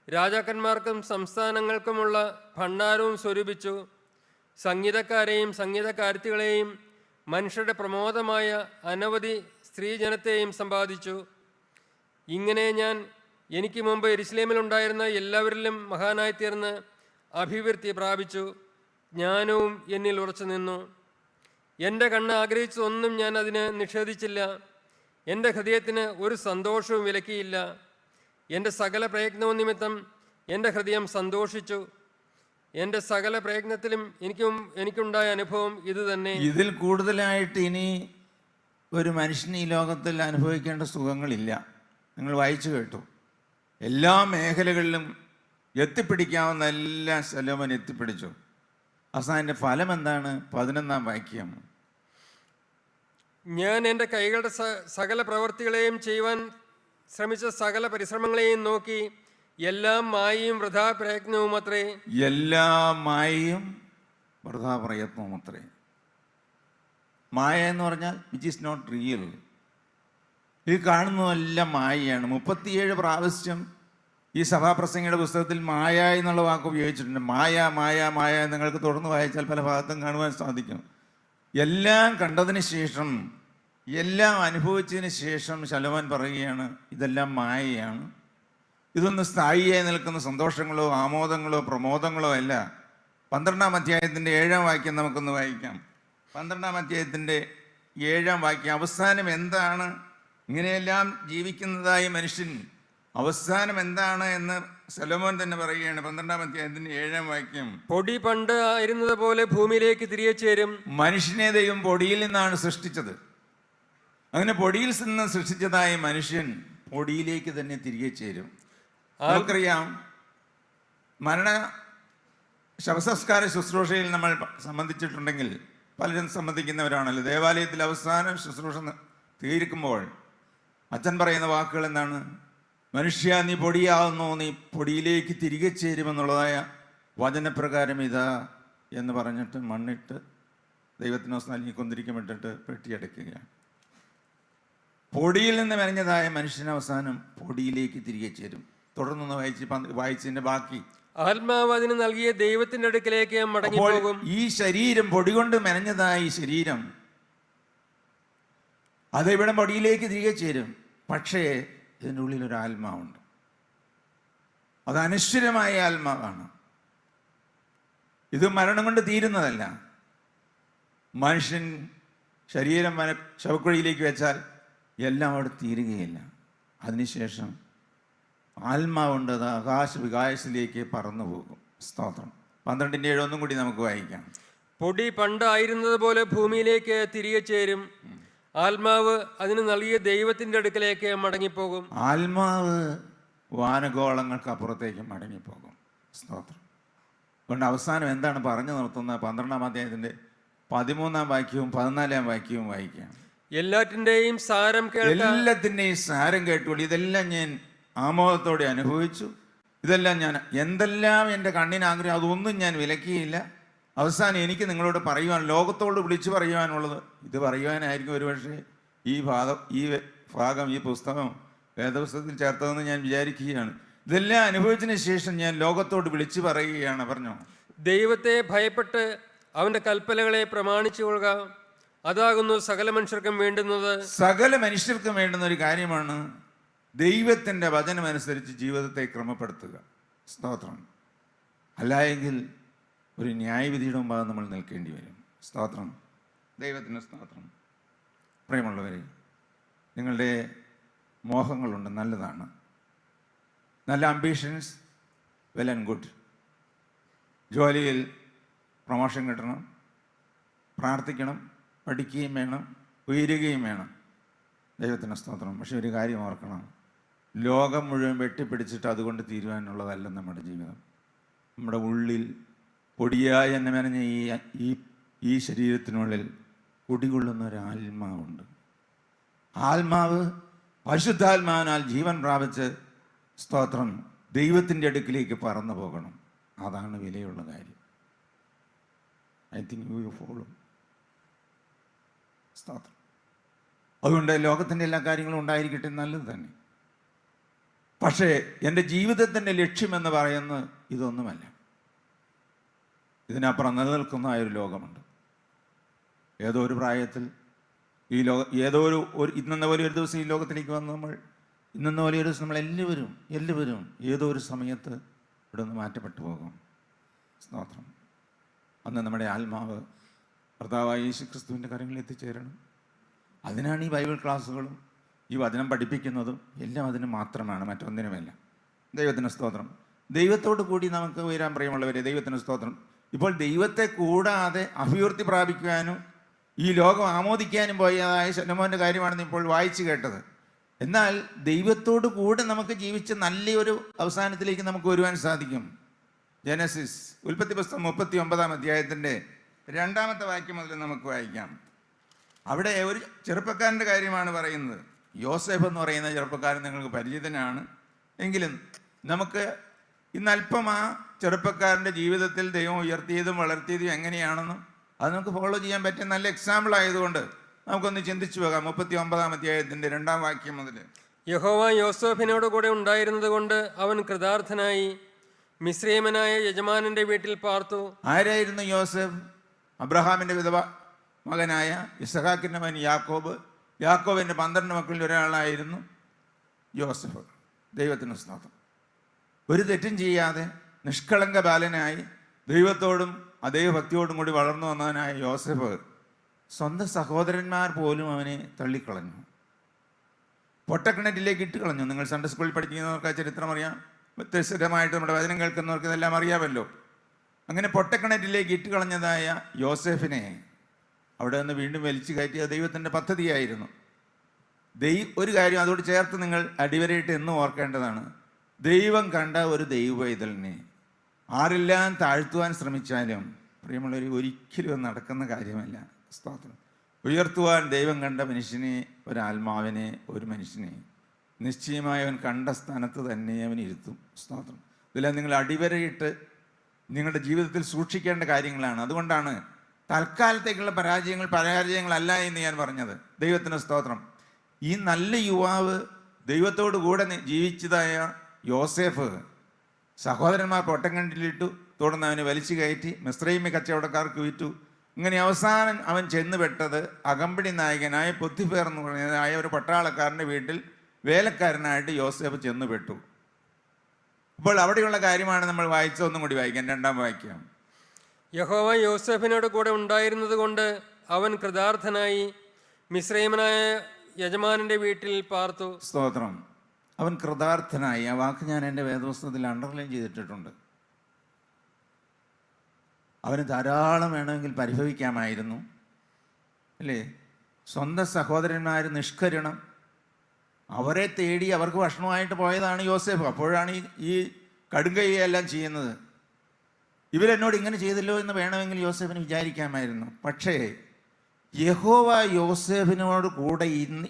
Speaker 2: രാജാക്കന്മാർക്കും സംസ്ഥാനങ്ങൾക്കുമുള്ള ഭണ്ഡാരവും സ്വരൂപിച്ചു. സംഗീതക്കാരെയും സംഗീതക്കാരത്തികളെയും മനുഷ്യരുടെ പ്രമോദമായ അനവധി സ്ത്രീജനത്തെയും സമ്പാദിച്ചു. ഇങ്ങനെ ഞാൻ എനിക്ക് മുമ്പ് യെരുശലേമിലുണ്ടായിരുന്ന എല്ലാവരിലും മഹാനായിത്തീർന്ന് അഭിവൃദ്ധി പ്രാപിച്ചു. ജ്ഞാനവും എന്നിൽ ഉറച്ചു നിന്നു. എൻ്റെ കണ്ണ് ആഗ്രഹിച്ചതൊന്നും ഞാൻ അതിന് നിഷേധിച്ചില്ല. എൻ്റെ ഹൃദയത്തിന് ഒരു സന്തോഷവും വിലക്കിയില്ല. എൻ്റെ സകല പ്രയത്നവും നിമിത്തം എൻ്റെ ഹൃദയം സന്തോഷിച്ചു. എൻ്റെ സകല പ്രയത്നത്തിലും എനിക്കുണ്ടായ അനുഭവം ഇത് തന്നെ.
Speaker 1: ഇതിൽ കൂടുതലായിട്ട് ഇനി ഒരു മനുഷ്യന് ഈ ലോകത്തിൽ അനുഭവിക്കേണ്ട സുഖങ്ങളില്ല. നിങ്ങൾ വായിച്ചു കേട്ടു. എല്ലാ മേഖലകളിലും എത്തിപ്പിടിക്കാവുന്ന എല്ലാം ശലോമോൻ എത്തിപ്പിടിച്ചു. അവസാനൻ്റെ ഫലം എന്താണ്? 11-ാം വാക്യം.
Speaker 2: ഞാൻ എൻ്റെ കൈകളുടെ സകല പ്രവൃത്തികളെയും ചെയ്യുവാൻ ശ്രമിച്ച സകല പരിശ്രമങ്ങളെയും നോക്കി എല്ലാം മായയും വൃഥാ പ്രയത്നവും അത്രേ.
Speaker 1: എല്ലാ മായയും വൃഥാ പ്രയത്നവും അത്രേ. മായ എന്ന് പറഞ്ഞാൽ വിച്ച് ഈസ് നോട്ട് റിയൽ. ഇത് കാണുന്നതെല്ലാം മായയാണ്. 37 പ്രാവശ്യം ഈ സഭാപ്രസംഗിയുടെ പുസ്തകത്തിൽ മായ എന്നുള്ള വാക്ക് ഉപയോഗിച്ചിട്ടുണ്ട്. മായ മായ മായ. നിങ്ങൾക്ക് തുടർന്ന് വായിച്ചാൽ പല ഭാഗത്തും കാണുവാൻ സാധിക്കും. എല്ലാം കണ്ടതിന് ശേഷം, എല്ലാം അനുഭവിച്ചതിന് ശേഷം ശലോമോൻ പറയുകയാണ്, ഇതെല്ലാം മായയാണ്. ഇതൊന്നും സ്ഥായിയായി നിൽക്കുന്ന സന്തോഷങ്ങളോ ആമോദങ്ങളോ പ്രമോദങ്ങളോ അല്ല. 12-ാം അധ്യായത്തിൻ്റെ 7-ാം വാക്യം നമുക്കൊന്ന് വായിക്കാം. 12-ാം അധ്യായത്തിൻ്റെ 7-ാം വാക്യം. അവസാനം എന്താണ്? ഇങ്ങനെയെല്ലാം ജീവിക്കുന്നതായ മനുഷ്യൻ അവസാനം എന്താണ് എന്ന് ശലോമോൻ തന്നെ പറയുകയാണ്. 12-ാം അധ്യായത്തിൻ്റെ 7-ാം വാക്യം.
Speaker 2: പൊടി പണ്ട് ആയിരുന്നത് പോലെ ഭൂമിയിലേക്ക് തിരികെ ചേരും.
Speaker 1: മനുഷ്യനെ ദൈവം പൊടിയിൽ നിന്നാണ് സൃഷ്ടിച്ചത്. അങ്ങനെ പൊടിയിൽ നിന്ന് സൃഷ്ടിച്ചതായ മനുഷ്യൻ പൊടിയിലേക്ക് തന്നെ തിരികെ ചേരും. നമുക്കറിയാം, മരണ ശവസംസ്കാര ശുശ്രൂഷയിൽ നമ്മൾ സംബന്ധിച്ചിട്ടുണ്ടെങ്കിൽ പലരും സംബന്ധിക്കുന്നവരാണല്ലോ. ദേവാലയത്തിൽ അവസാന ശുശ്രൂഷ തീർക്കുമ്പോൾ അച്ഛൻ പറയുന്ന വാക്കുകൾ എന്താണ്? മനുഷ്യ, നീ പൊടിയാവുന്നു, നീ പൊടിയിലേക്ക് തിരികെ ചേരുമെന്നുള്ളതായ വചനപ്രകാരം ഇതാ എന്ന് പറഞ്ഞിട്ട് മണ്ണിട്ട് ദൈവത്തിനോ നൽകി കൊന്തിരിക്കമിട്ടിട്ട് പെട്ടിയടയ്ക്കുകയാണ്. പൊടിയിൽ നിന്ന് മെനഞ്ഞതായ മനുഷ്യൻ അവസാനം പൊടിയിലേക്ക് തിരികെ ചേരും. തുടർന്നൊന്ന് വായിച്ചതിന്റെ ബാക്കി.
Speaker 2: ആത്മാവ് അതിന് നൽകിയ ദൈവത്തിന്റെ അടുക്കലേക്ക് മടങ്ങിപ്പോകും.
Speaker 1: ഈ ശരീരം, പൊടി കൊണ്ട് മെനഞ്ഞതായ ഈ ശരീരം, അതിവിടെ പൊടിയിലേക്ക് തിരികെ ചേരും. പക്ഷേ ഇതിൻ്റെ ഉള്ളിൽ ഒരു ആത്മാവുണ്ട്. അത് അനശ്വരമായ ആത്മാവാണ്. ഇത് മരണം കൊണ്ട് തീരുന്നതല്ല. മനുഷ്യൻ ശരീരം ശവക്കുഴിയിലേക്ക് വെച്ചാൽ എല്ലാം അവിടെ തീരുകയില്ല. അതിനുശേഷം ആത്മാവുണ്ട്, അത് ആകാശവികാശത്തിലേക്ക് പറന്നു പോകും. സ്തോത്രം. 12-ന്റെ 7 ഒന്നും കൂടി നമുക്ക് വായിക്കാം.
Speaker 2: പൊടി പണ്ടായിരുന്നത് പോലെ ഭൂമിയിലേക്ക് തിരികെ ചേരും. ആത്മാവ് അതിന് നൽകിയ ദൈവത്തിന്റെ അടുക്കലേക്ക് മടങ്ങിപ്പോകും.
Speaker 1: ആത്മാവ് വാനഗോളങ്ങൾക്ക് അപ്പുറത്തേക്ക് മടങ്ങിപ്പോകും. സ്തോത്രം. അതുകൊണ്ട് അവസാനം എന്താണ് പറഞ്ഞു നിർത്തുന്നത്? 12-ാം അധ്യായത്തിൻ്റെ 13-ാം വാക്യവും 14-ാം വാക്യവും വായിക്കാം.
Speaker 2: എല്ലാത്തിൻ്റെയും സാരം
Speaker 1: എല്ലാത്തിൻ്റെയും സാരം കേട്ടുള്ളൂ. ഇതെല്ലാം ഞാൻ ആമോദത്തോടെ അനുഭവിച്ചു. ഇതെല്ലാം ഞാൻ എന്തെല്ലാം എൻ്റെ കണ്ണിന് ആഗ്രഹം അതൊന്നും ഞാൻ വിലക്കിയില്ല. അവസാനം എനിക്ക് നിങ്ങളോട് പറയുവാൻ, ലോകത്തോട് വിളിച്ചു പറയുവാനുള്ളത് ഇത് പറയുവാനായിരിക്കും ഒരുപക്ഷെ ഈ ഭാഗം ഈ പുസ്തകം വേദപുസ്തകത്തിൽ ചേർത്തതെന്ന് ഞാൻ വിചാരിക്കുകയാണ്. ഇതെല്ലാം അനുഭവിച്ചതിന് ശേഷം ഞാൻ ലോകത്തോട് വിളിച്ചു പറയുകയാണ്. പറഞ്ഞോ,
Speaker 2: ദൈവത്തെ ഭയപ്പെട്ട് അവൻ്റെ കൽപ്പനകളെ പ്രമാണിച്ചു കൊള്ളുക. അതാകുന്നു സകല മനുഷ്യർക്കും വേണ്ടുന്നത്.
Speaker 1: സകല മനുഷ്യർക്കും വേണ്ടുന്ന ഒരു കാര്യമാണ് ദൈവത്തിൻ്റെ വചനമനുസരിച്ച് ജീവിതത്തെ ക്രമപ്പെടുത്തുക. സ്തോത്രം. അല്ലായെങ്കിൽ ഒരു ന്യായവിധിയുടെ മുമ്പാകെ നമ്മൾ നിൽക്കേണ്ടി വരും. സ്തോത്രം. ദൈവത്തിന് സ്തോത്രം. പ്രിയമുള്ളവരെ, നിങ്ങളുടെ മോഹങ്ങളുണ്ട്, നല്ലതാണ്. നല്ല അംബീഷൻസ്, വെൽ ആൻഡ് ഗുഡ്. ജോലിയിൽ പ്രൊമോഷൻ കിട്ടണം, പ്രാർത്ഥിക്കണം, പഠിക്കുകയും വേണം, ഉയരുകയും വേണം. ദൈവത്തിന് സ്തോത്രം. പക്ഷെ ഒരു കാര്യം ഓർക്കണം, ലോകം മുഴുവൻ വെട്ടിപ്പിടിച്ചിട്ട് അതുകൊണ്ട് തീരുവാനുള്ളതല്ല നമ്മുടെ ജീവിതം. നമ്മുടെ ഉള്ളിൽ പൊടിയായി എന്നെ മെനഞ്ഞ ഈ ശരീരത്തിനുള്ളിൽ കുടികൊള്ളുന്ന ഒരു ആത്മാവുണ്ട്. ആത്മാവ് പരിശുദ്ധാത്മാവിനാൽ ജീവൻ പ്രാപിച്ച്, സ്തോത്രം, ദൈവത്തിൻ്റെ അടുക്കിലേക്ക് പറന്നു പോകണം. അതാണ് വിലയുള്ള കാര്യം. I think you follow. സ്തോത്രം. അതുകൊണ്ട് ലോകത്തിൻ്റെ എല്ലാ കാര്യങ്ങളും ഉണ്ടായിരിക്കട്ടെ, നല്ലത് തന്നെ. പക്ഷേ എൻ്റെ ജീവിതത്തിൻ്റെ ലക്ഷ്യമെന്ന് പറയുന്നത് ഇതൊന്നുമല്ല. ഇതിനപ്പുറം നിലനിൽക്കുന്ന ഒരു ലോകമുണ്ട്. ഏതോ ഒരു പ്രായത്തിൽ ഈ ഏതോ ഒരു ഇന്നെന്ന പോലെ ഒരു ദിവസം ഈ ലോകത്തിലേക്ക് വന്ന് ഇന്നെന്ന പോലെ ഒരു ദിവസം നമ്മൾ എല്ലാവരും ഏതോ ഒരു സമയത്ത് ഇവിടെ നിന്ന് മാറ്റപ്പെട്ടു പോകും. സ്തോത്രം. അന്ന് നമ്മുടെ ആത്മാവ് കർത്താവായ യേശുക്രിസ്തുവിൻ്റെ കരങ്ങളിൽ എത്തിച്ചേരണം. അതിനാണ് ഈ ബൈബിൾ ക്ലാസ്സുകളും ഈ വചനം പഠിപ്പിക്കുന്നതും എല്ലാം അതിന് മാത്രമാണ്, മറ്റൊന്നിനുമല്ല. ദൈവത്തിന് സ്തോത്രം. ദൈവത്തോട് കൂടി നമുക്ക് ഉയരാൻ പ്രിയമുള്ളവരെ. ദൈവത്തിന് സ്തോത്രം. ഇപ്പോൾ ദൈവത്തെ കൂടാതെ അഭിവൃദ്ധി പ്രാപിക്കുവാനും ഈ ലോകം ആമോദിക്കാനും പോയതായ ശലോമോൻ്റെ കാര്യമാണ് ഇപ്പോൾ വായിച്ചു കേട്ടത്. എന്നാൽ ദൈവത്തോട് കൂടെ നമുക്ക് ജീവിച്ച് നല്ലൊരു അവസാനത്തിലേക്ക് നമുക്ക് വരുവാൻ സാധിക്കും. ജനസിസ് ഉൽപ്പത്തി പുസ്തകം 39-ാം അധ്യായത്തിൻ്റെ 2-ാമത്തെ വാക്യം മുതൽ നമുക്ക് വായിക്കാം. അവിടെ ഒരു ചെറുപ്പക്കാരൻ്റെ കാര്യമാണ് പറയുന്നത്. യോസേഫ് എന്ന് പറയുന്ന ചെറുപ്പക്കാരൻ നിങ്ങൾക്ക് പരിചിതനാണ്. എങ്കിലും നമുക്ക് ഇന്ന് അല്പം ആ ചെറുപ്പക്കാരൻ്റെ ജീവിതത്തിൽ ദൈവം ഉയർത്തിയതും വളർത്തിയതും എങ്ങനെയാണെന്നും അത് നമുക്ക് ഫോളോ ചെയ്യാൻ പറ്റിയ നല്ല എക്സാമ്പിൾ ആയതുകൊണ്ട് നമുക്കൊന്ന് ചിന്തിച്ചു പോകാം. 39-ാം അധ്യായത്തിൻ്റെ 2-ാം വാക്യം മുതൽ.
Speaker 2: യഹോവ യോസേഫിനോട് കൂടെ ഉണ്ടായിരുന്നത് കൊണ്ട് അവൻ കൃതാർത്ഥനായി മിസ്രയീമനായ യജമാനന്റെ വീട്ടിൽ പാർത്തു.
Speaker 1: ആരായിരുന്നു യോസേഫ്? അബ്രഹാമിൻ്റെ വിധവ മകനായ ഇസഹാക്കിൻ്റെ മകൻ യാക്കോബ്. യാക്കോബിൻ്റെ 12 മക്കളിൽ ഒരാളായിരുന്നു യോസഫ്. ദൈവത്തിന് സ്തോത്രം. ഒരു തെറ്റും ചെയ്യാതെ നിഷ്കളങ്ക ബാലനായി ദൈവത്തോടും ദൈവഭക്തിയോടും കൂടി വളർന്നു വന്നവനായ യോസഫ് സ്വന്തം സഹോദരന്മാർ പോലും അവനെ തള്ളിക്കളഞ്ഞു, പൊട്ടക്കിണറ്റിലേക്ക് ഇട്ട് കളഞ്ഞു. നിങ്ങൾ സൺഡേ സ്കൂളിൽ പഠിക്കുന്നവർക്ക് ആ ചരിത്രം അറിയാം. വ്യത്യസ്തമായിട്ട് നമ്മുടെ വചനം കേൾക്കുന്നവർക്ക് ഇതെല്ലാം അറിയാമല്ലോ. അങ്ങനെ പൊട്ടക്കിണറ്റിലേക്ക് ഇട്ട് കളഞ്ഞതായ യോസേഫിനെ അവിടെ നിന്ന് വീണ്ടും വലിച്ചു കയറ്റിയ ദൈവത്തിൻ്റെ പദ്ധതിയായിരുന്നു. ഒരു കാര്യം അതോട് ചേർത്ത് നിങ്ങൾ അടിവരയിട്ട് എന്നും ഓർക്കേണ്ടതാണ്. ദൈവം കണ്ട ഒരു ദൈവവൈതലിനെ ആരെല്ലാം താഴ്ത്തുവാൻ ശ്രമിച്ചാലും പ്രിയമുള്ളവർ ഒരിക്കലും നടക്കുന്ന കാര്യമല്ല. സ്തോത്രം. ഉയർത്തുവാൻ ദൈവം കണ്ട മനുഷ്യനെ, ഒരാത്മാവിനെ, ഒരു മനുഷ്യനെ നിശ്ചയമായി അവൻ കണ്ട സ്ഥാനത്ത് തന്നെ അവൻ ഇരുത്തും. സ്തോത്രം. ഇതെല്ലാം നിങ്ങൾ അടിവരയിട്ട് നിങ്ങളുടെ ജീവിതത്തിൽ സൂക്ഷിക്കേണ്ട കാര്യങ്ങളാണ്. അതുകൊണ്ടാണ് തൽക്കാലത്തേക്കുള്ള പരാജയങ്ങളല്ല എന്ന് ഞാൻ പറഞ്ഞത്. ദൈവത്തിന് സ്തോത്രം. ഈ നല്ല യുവാവ് ദൈവത്തോടു കൂടെ ജീവിച്ചതായ യോസേഫ് സഹോദരന്മാർ പൊട്ടക്കണ്ടിലിട്ടു, തുടർന്ന് അവനെ വലിച്ചു കയറ്റി മിസ്രയീമി കച്ചവടക്കാർക്ക് വിറ്റു. ഇങ്ങനെ അവസാനം അവൻ ചെന്നുപെട്ടത് അകമ്പടി നായകനായ പൊത്തിഫേർ എന്ന് പറയുന്നതായ ഒരു പട്ടാളക്കാരൻ്റെ വീട്ടിൽ വേലക്കാരനായിട്ട് യോസേഫ് ചെന്നുപെട്ടു. അപ്പോൾ അവിടെയുള്ള കാര്യമാണ് നമ്മൾ വായിച്ചത്. ഒന്നും കൂടി വായിക്കാം. 2-ാം വാക്യം.
Speaker 2: യഹോവ യോസേഫിനോട് കൂടെ ഉണ്ടായിരുന്നത് കൊണ്ട് അവൻ കൃതാർത്ഥനായി മിസ്രയീമനായ യജമാനന്റെ വീട്ടിൽ പാർത്തു.
Speaker 1: സ്തോത്രം. അവൻ കൃതാർത്ഥനായി. ആ വാക്ക് ഞാൻ എൻ്റെ വേദപുസ്തകത്തിൽ അണ്ടർലൈൻ ചെയ്തിട്ടുണ്ട്. അവന് ധാരാളം വേണമെങ്കിൽ പരിഭവിക്കാമായിരുന്നു, അല്ലേ? സ്വന്തം സഹോദരന്മാർ നിഷ്കരുണം, അവരെ തേടി അവർക്ക് ഭക്ഷണമായിട്ട് പോയതാണ് യോസേഫ്. അപ്പോഴാണ് ഈ കടുങ്കൈയെല്ലാം ചെയ്യുന്നത്. ഇവരെന്നോട് ഇങ്ങനെ ചെയ്തല്ലോ എന്ന് വേണമെങ്കിൽ യോസേഫിന് വിചാരിക്കാമായിരുന്നു. പക്ഷേ യഹോവ യോസേഫിനോട് കൂടെ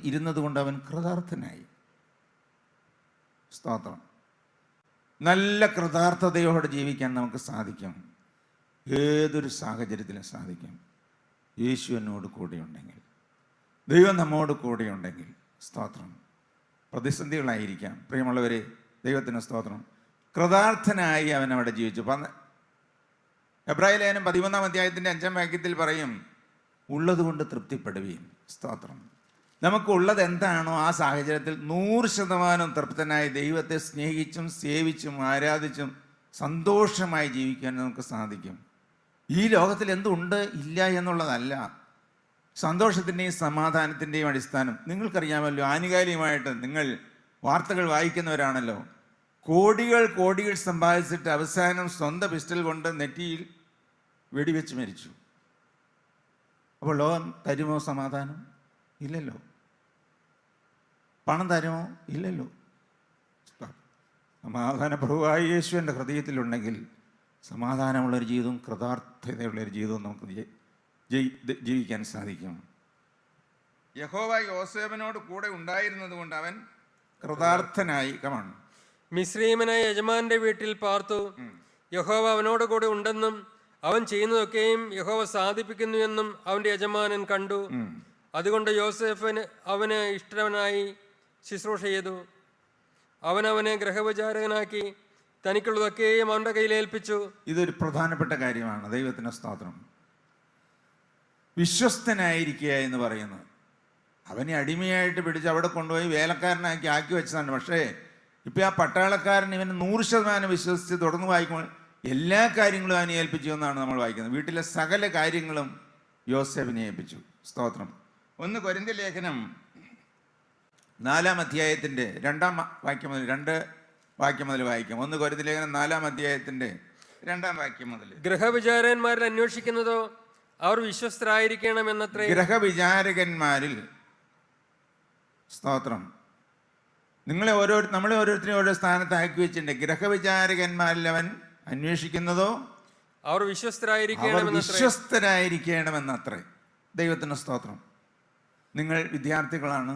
Speaker 1: ഇരുന്നത് കൊണ്ട് അവൻ കൃതാർത്ഥനായി. സ്തോത്രം. നല്ല കൃതാർത്ഥതയോടെ ജീവിക്കാൻ നമുക്ക് സാധിക്കും. ഏതൊരു സാഹചര്യത്തിലും സാധിക്കും. യേശു എന്നോട് കൂടെയുണ്ടെങ്കിൽ, ദൈവം നമ്മോട് കൂടെയുണ്ടെങ്കിൽ. സ്തോത്രം. പ്രതിസന്ധികളായിരിക്കാം പ്രിയമുള്ളവരെ. ദൈവത്തിന് സ്തോത്രം. കൃതാർത്ഥനായി അവൻ അവിടെ ജീവിച്ചു. എബ്രായ ലേഖനം 13-ാം അധ്യായത്തിൻ്റെ 5-ാം വാക്യത്തിൽ പറയും, ഉള്ളതുകൊണ്ട് തൃപ്തിപ്പെടുവീൻ. സ്തോത്രം. നമുക്കുള്ളത് എന്താണോ ആ സാഹചര്യത്തിൽ 100% തൃപ്തനായി ദൈവത്തെ സ്നേഹിച്ചും സേവിച്ചും ആരാധിച്ചും സന്തോഷമായി ജീവിക്കാൻ നമുക്ക് സാധിക്കും. ഈ ലോകത്തിൽ എന്തുണ്ട് ഇല്ല എന്നുള്ളതല്ല സന്തോഷത്തിൻ്റെയും സമാധാനത്തിൻ്റെയും അടിസ്ഥാനം. നിങ്ങൾക്കറിയാമല്ലോ, ആനുകാലികമായിട്ട് നിങ്ങൾ വാർത്തകൾ വായിക്കുന്നവരാണല്ലോ. കോടികൾ സമ്പാദിച്ചിട്ട് അവസാനം സ്വന്തം പിസ്റ്റൽ കൊണ്ട് നെറ്റിയിൽ വെടിവെച്ച് മരിച്ചു. അപ്പോൾ ലോകം തരുമോ സമാധാനം? ഇല്ലല്ലോ. പണം തരുമോ? ഇല്ലല്ലോ. സമാധാനപ്രഭുവായ യേശു എൻ്റെ ഹൃദയത്തിലുണ്ടെങ്കിൽ സമാധാനമുള്ളൊരു ജീവിതവും കൃതാർത്ഥതയുള്ളൊരു ജീവിതവും നമുക്ക് ജീവിക്കാൻ സാധിക്കും. യഹോവ യോസേഫിനോട് കൂടെ ഉണ്ടായിരുന്നത് കൊണ്ട് അവൻ കൃതാർത്ഥനായി. കമാണ്.
Speaker 2: മിസ്രയീമനായ യജമാനന്റെ വീട്ടിൽ പാർത്തു. യഹോവ അവനോട് കൂടെ ഉണ്ടെന്നും അവൻ ചെയ്യുന്നതൊക്കെയും യഹോവ സാധിപ്പിക്കുന്നുവെന്നും അവന്റെ യജമാനൻ കണ്ടു. അതുകൊണ്ട് യോസേഫിന് അവന് ഇഷ്ടവനായി ശുശ്രൂഷ ചെയ്തു. അവനെ ഗ്രഹവിചാരകനാക്കി തനിക്കുള്ളതൊക്കെയും അവൻ്റെ കയ്യിൽ ഏൽപ്പിച്ചു.
Speaker 1: ഇതൊരു പ്രധാനപ്പെട്ട കാര്യമാണ്. ദൈവത്തിന് സ്തോത്രം. വിശ്വസ്തനായിരിക്കുക എന്ന് പറയുന്നത്. അവനെ അടിമയായിട്ട് പിടിച്ച് അവിടെ കൊണ്ടുപോയി വേലക്കാരനാക്കി ആക്കി വെച്ചതാണ്. പക്ഷേ ഇപ്പം ആ പട്ടാളക്കാരൻ ഇവന് 100% വിശ്വസിച്ച് തുടർന്ന് വായിക്കുമ്പോൾ എല്ലാ കാര്യങ്ങളും അവനെ ഏൽപ്പിച്ചു എന്നാണ് നമ്മൾ വായിക്കുന്നത്. വീട്ടിലെ സകല കാര്യങ്ങളും യോസേഫിനെ ഏൽപ്പിച്ചു. സ്തോത്രം. 1 കൊരിന്ത്യർ ലേഖനം 4-ാം അധ്യായത്തിൻ്റെ 2-ാം വാക്യം മുതൽ വാക്യം മുതൽ വായിക്കാം. 1 കൊരിന്ത്യർ ലേഖനം 4-ാം അധ്യായത്തിൻ്റെ 2-ാം വാക്യം മുതൽ.
Speaker 2: ഗൃഹവിചാരന്മാരിൽ അന്വേഷിക്കുന്നതോ അവർ വിശ്വസ്തരായിരിക്കണമെന്നത്രേ.
Speaker 1: ഗൃഹവിചാരകന്മാരിൽ, സ്തോത്രം, നമ്മളെ ഓരോരുത്തരെയും ഓരോ സ്ഥാനത്ത് ആക്കി വെച്ചിട്ടുണ്ട്. ഗൃഹവിചാരകന്മാരിൽ അവൻ അന്വേഷിക്കുന്നതോ
Speaker 2: അവർ
Speaker 1: വിശ്വസ്തരായിരിക്കണമെന്നത്രേ. ദൈവത്തിന് സ്തോത്രം. നിങ്ങൾ വിദ്യാർത്ഥികളാണ്.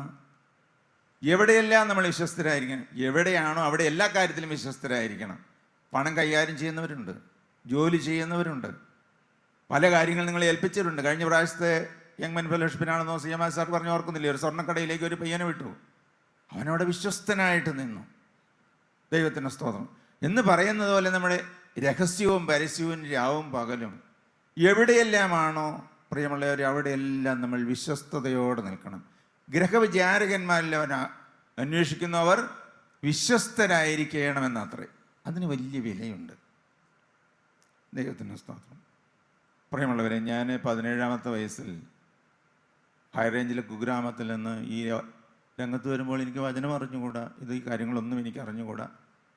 Speaker 1: എവിടെയെല്ലാം നമ്മൾ വിശ്വസ്തരായിരിക്കണം. എവിടെയാണോ അവിടെ എല്ലാ കാര്യത്തിലും വിശ്വസ്തരായിരിക്കണം. പണം കൈകാര്യം ചെയ്യുന്നവരുണ്ട്, ജോലി ചെയ്യുന്നവരുണ്ട്, പല കാര്യങ്ങൾ നിങ്ങളെ ഏൽപ്പിച്ചിട്ടുണ്ട്. കഴിഞ്ഞ പ്രാവശ്യത്തെ യങ്മൻ ഫെലോഷിപ്പിനാണെന്നോ CMA സാർ പറഞ്ഞു ഓർക്കുന്നില്ലേ, ഒരു സ്വർണ്ണക്കടയിലേക്ക് ഒരു പയ്യനെ വിട്ടു. അവനവിടെ വിശ്വസ്തനായിട്ട് നിന്നു. ദൈവത്തിന് സ്തോത്രം. എന്ന് പറയുന്നത് പോലെ നമ്മുടെ രഹസ്യവും പരസ്യവും രാവും പകലും എവിടെയെല്ലാമാണോ പ്രിയമുള്ളവർ, അവിടെയെല്ലാം നമ്മൾ വിശ്വസ്തയോടെ നിൽക്കണം. ഗൃഹവിചാരകന്മാരിൽ അവൻ അന്വേഷിക്കുന്നവർ വിശ്വസ്തരായിരിക്കണമെന്നത്രേ. അതിന് വലിയ വിലയുണ്ട്. ദൈവത്തിന് സ്തോത്രം. പ്രിയമുള്ളവരെ, ഞാൻ 17-ാമത്തെ വയസ്സിൽ ഹൈറേഞ്ചിലെ കുഗ്രാമത്തിൽ നിന്ന് ഈ രംഗത്ത് വരുമ്പോൾ എനിക്ക് വചനം അറിഞ്ഞുകൂടാ, ഈ കാര്യങ്ങളൊന്നും എനിക്ക് അറിഞ്ഞുകൂടാ,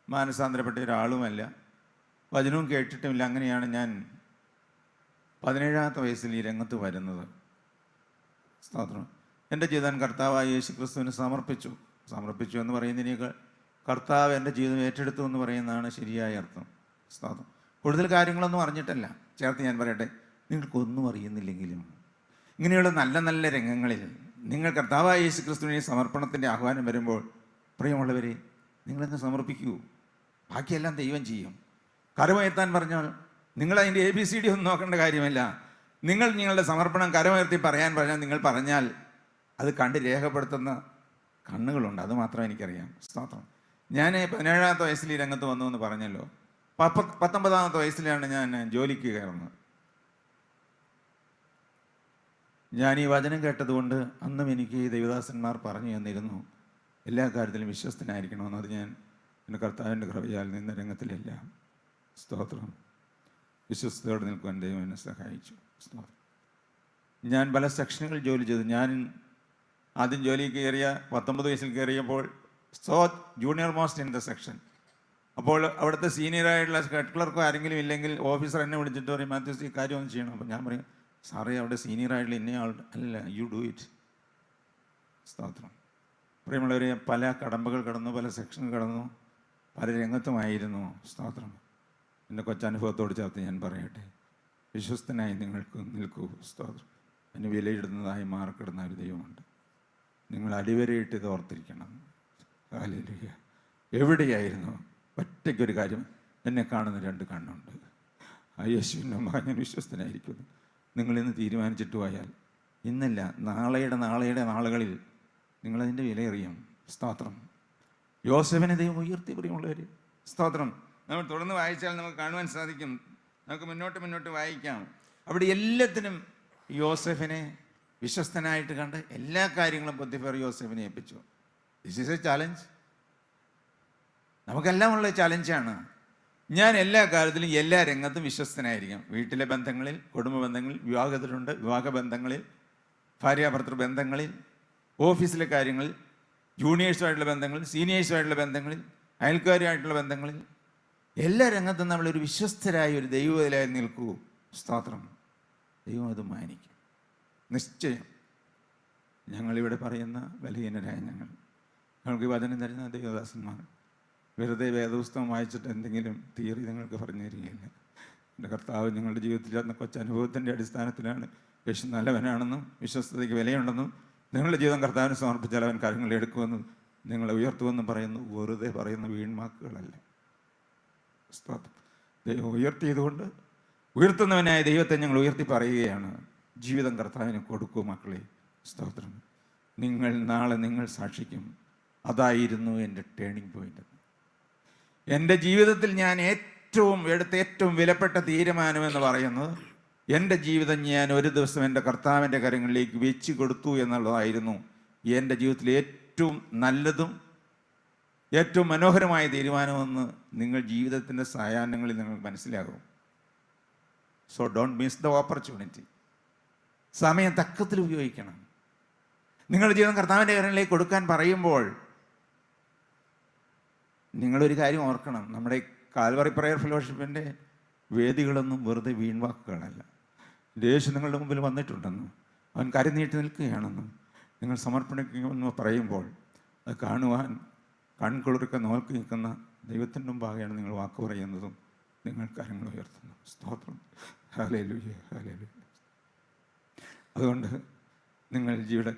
Speaker 1: മാനസാന്തരപ്പെട്ട ഒരാളുമല്ല, വചനവും കേട്ടിട്ടുമില്ല. അങ്ങനെയാണ് ഞാൻ 17-ാമത്തെ വയസ്സിൽ ഈ രംഗത്ത് വരുന്നത്. സ്തോത്രം. എൻ്റെ ജീവിതം കർത്താവായ യേശു ക്രിസ്തുവിന് സമർപ്പിച്ചു എന്ന് പറയുന്നതിനേക്കാൾ കർത്താവ് എൻ്റെ ജീവിതം ഏറ്റെടുത്തു എന്ന് പറയുന്നതാണ് ശരിയായ അർത്ഥം. സ്തോത്രം. കൂടുതൽ കാര്യങ്ങളൊന്നും അറിഞ്ഞിട്ടല്ല. ചേർത്ത് ഞാൻ പറയട്ടെ, നിങ്ങൾക്കൊന്നും അറിയുന്നില്ലെങ്കിലും ഇങ്ങനെയുള്ള നല്ല നല്ല രംഗങ്ങളിൽ നിങ്ങൾ കർത്താവായ യേശു ക്രിസ്തുവിനെ സമർപ്പണത്തിൻ്റെ ആഹ്വാനം വരുമ്പോൾ പ്രിയമുള്ളവരെ, നിങ്ങളെന്ന് സമർപ്പിക്കൂ. ബാക്കിയെല്ലാം ദൈവം ചെയ്യും. കരമുയർത്താൻ പറഞ്ഞാൽ നിങ്ങൾ അതിൻ്റെ ABCD ഒന്നും നോക്കേണ്ട കാര്യമില്ല. നിങ്ങളുടെ സമർപ്പണം കരമുയർത്തി പറയാൻ പറഞ്ഞാൽ നിങ്ങൾ പറഞ്ഞാൽ അത് കണ്ട് രേഖപ്പെടുത്തുന്ന കണ്ണുകളുണ്ട്. അത് മാത്രം എനിക്കറിയാം. സ്തോത്രം. ഞാൻ 17-ാമത്തെ വയസ്സിൽ ഈ രംഗത്ത് വന്നു എന്ന് പറഞ്ഞല്ലോ. 19-ാമത്തെ വയസ്സിലാണ് ഞാൻ ജോലിക്ക് കയറുന്നത്. ഞാൻ ഈ വചനം കേട്ടതുകൊണ്ട് അന്നും എനിക്ക് ദൈവദാസന്മാർ പറഞ്ഞു തന്നിരുന്നു, എല്ലാ കാര്യത്തിലും വിശ്വസ്തനായിരിക്കണമെന്ന്. അത് ഞാൻ എൻ്റെ കർത്താവിൻ്റെ കൃപയാൽ നിന്ന രംഗത്തിലെല്ലാം, സ്തോത്രം, വിശ്വസ്തയോടെ നിൽക്കുവാൻ ദൈവം എന്നെ സഹായിച്ചു. സ്തോത്രം. ഞാൻ പല സെക്ഷനുകൾ ജോലി ചെയ്തു. ഞാൻ ആദ്യം ജോലിക്ക് കയറിയ 19 വയസ്സിൽ കയറിയപ്പോൾ junior most in the section. അപ്പോൾ അവിടുത്തെ സീനിയറായിട്ടുള്ള ഹെഡ് ക്ലർക്കോ ആരെങ്കിലും ഇല്ലെങ്കിൽ ഓഫീസർ എന്നെ വിളിച്ചിട്ട് പറയും, മാത്യൂസ് ഈ കാര്യം ഒന്ന് ചെയ്യണം. അപ്പോൾ ഞാൻ പറയും, സാറേ അവിടെ സീനിയറായിട്ടുള്ള ഇന്നയാൾ അല്ല, യു ഡു ഇറ്റ്. സ്തോത്രം. പ്രിയമുള്ളവരെ, പല കടമ്പകൾ കടന്നു, പല സെക്ഷൻ കടന്നു, പല രംഗത്തുമായിരുന്നു. സ്തോത്രം. എൻ്റെ കൊച്ചനുഭവത്തോട് ചേർത്ത് ഞാൻ പറയട്ടെ, വിശ്വസ്തനായി നിങ്ങൾക്ക് നിൽക്കൂ. സ്തോത്രം. അതിന് വിലയിടുന്നതായി മാർക്കിടുന്ന ഒരു ദൈവമുണ്ട്. നിങ്ങൾ അടിവരയിട്ട് ഇത് ഓർത്തിരിക്കണം. ഹല്ലേലൂയ. എവിടെയായിരുന്നു ഒറ്റയ്ക്കൊരു കാര്യം, എന്നെ കാണുന്ന 2 കണ്ണുണ്ട്. ആ യേശുവിൻ്റെ മകൻ ഞാൻ വിശ്വസ്തനായിരിക്കുന്നു. നിങ്ങളിന്ന് തീരുമാനിച്ചിട്ട് പോയാൽ ഇന്നല്ല നാളെയുടെ നാളുകളിൽ നിങ്ങളതിൻ്റെ വിലയറിയും. സ്തോത്രം. യോസേഫിനെ ദൈവം ഉയർത്തി. പ്രിയമുള്ളവർ, സ്തോത്രം. നമ്മൾ തുടർന്ന് വായിച്ചാൽ നമുക്ക് കാണുവാൻ സാധിക്കും. നമുക്ക് മുന്നോട്ട് വായിക്കാം. അവിടെ എല്ലാത്തിനും യോസേഫിനെ വിശ്വസ്തനായിട്ട് കണ്ട് എല്ലാ കാര്യങ്ങളും പോത്തിഫർ യോസേഫിനെ ഏൽപ്പിച്ചു. This is A challenge. നമുക്കെല്ലാം ഉള്ള ചാലഞ്ചാണ്. ഞാൻ എല്ലാ കാര്യത്തിലും എല്ലാ രംഗത്തും വിശ്വസ്തനായിരിക്കും. വീട്ടിലെ ബന്ധങ്ങളിൽ, കുടുംബ ബന്ധങ്ങളിൽ, വിവാഹത്തിലുണ്ട്, വിവാഹ ബന്ധങ്ങളിൽ, ഭാര്യാഭർത്തൃ ബന്ധങ്ങളിൽ, ഓഫീസിലെ കാര്യങ്ങളിൽ, ജൂനിയേഴ്സുമായിട്ടുള്ള ബന്ധങ്ങളിൽ, സീനിയേഴ്സുമായിട്ടുള്ള ബന്ധങ്ങളിൽ, അയൽക്കാരുമായിട്ടുള്ള ബന്ധങ്ങളിൽ, എല്ലാ രംഗത്തും നമ്മളൊരു വിശ്വസ്തരായ ഒരു ദൈവത്തിലായി നിൽക്കൂ. സ്തോത്രം. ദൈവം അത് മാനിക്കും. നിശ്ചയം. ഞങ്ങളിവിടെ പറയുന്ന ബലഹീനരായ ഞങ്ങൾക്ക് വചനം തരുന്ന ദൈവദാസന്മാർ വെറുതെ വേദപുസ്തകം വായിച്ചിട്ട് എന്തെങ്കിലും തിയറി നിങ്ങൾക്ക് പറഞ്ഞു തരികയില്ല. എൻ്റെ കർത്താവ് ഞങ്ങളുടെ ജീവിതത്തിൽ നടന്ന കൊച്ചനുഭവത്തിൻ്റെ അടിസ്ഥാനത്തിലാണ് യേശു നല്ലവനാണെന്നും വിശ്വസ്തതയ്ക്ക് വിലയുണ്ടെന്നും നിങ്ങളുടെ ജീവിതം കർത്താവിന് സമർപ്പിച്ചാൽ അവൻ കാര്യങ്ങൾ എടുക്കുമെന്നും നിങ്ങളെ ഉയർത്തുമെന്നും പറയുന്നു. വെറുതെ പറയുന്ന വീൺവാക്കുകളല്ല. ദൈവം ഉയർത്തിയതുകൊണ്ട് ഉയർത്തുന്നവനായ ദൈവത്തെ ഞങ്ങൾ ഉയർത്തി പറയുകയാണ്. ജീവിതം കർത്താവിന് കൊടുക്കൂ മക്കളെ. സ്തോത്രം. നാളെ നിങ്ങൾ സാക്ഷിക്കും, അതായിരുന്നു എൻ്റെ ടേണിംഗ് പോയിന്റ്. എൻ്റെ ജീവിതത്തിൽ ഞാൻ എടുത്ത ഏറ്റവും വിലപ്പെട്ട തീരുമാനമെന്ന് പറയുന്നത് എൻ്റെ ജീവിതം ഞാൻ ഒരു ദിവസം എൻ്റെ കർത്താവിൻ്റെ കരങ്ങളിലേക്ക് വെച്ച് കൊടുത്തു എന്നുള്ളതായിരുന്നു എൻ്റെ ജീവിതത്തിലെ ഏറ്റവും നല്ലതും ഏറ്റവും മനോഹരമായ തീരുമാനമെന്ന് നിങ്ങൾ ജീവിതത്തിൻ്റെ സായാഹ്നങ്ങളിൽ നിങ്ങൾക്ക് മനസ്സിലാകും. So don't miss the opportunity. സമയം തക്കത്തിൽ ഉപയോഗിക്കണം. നിങ്ങളുടെ ജീവിതം കർത്താവിൻ്റെ കരങ്ങളിലേക്ക് കൊടുക്കാൻ പറയുമ്പോൾ നിങ്ങളൊരു കാര്യം ഓർക്കണം, നമ്മുടെ കാൽവറി പ്രയർ ഫെലോഷിപ്പിൻ്റെ വേദികളൊന്നും വെറുതെ വീൺവാക്കുകളല്ല. യേശു നിങ്ങളുടെ മുമ്പിൽ വന്നിട്ടുണ്ടെന്നും അവൻ കരുനീട്ടി നിൽക്കുകയാണെന്നും നിങ്ങൾ സമർപ്പണിക്കുമെന്ന് പറയുമ്പോൾ അത് കാണുവാൻ കൺകുളിർക്കെ നോക്കി നിൽക്കുന്ന ദൈവത്തിൻ്റെ മുമ്പാകെയാണ് നിങ്ങൾ വാക്ക് പറയുന്നതും നിങ്ങൾ കരങ്ങൾ ഉയർത്തുന്നു. സ്തോത്രം. Hallelujah, hallelujah. അതുകൊണ്ട് നിങ്ങൾ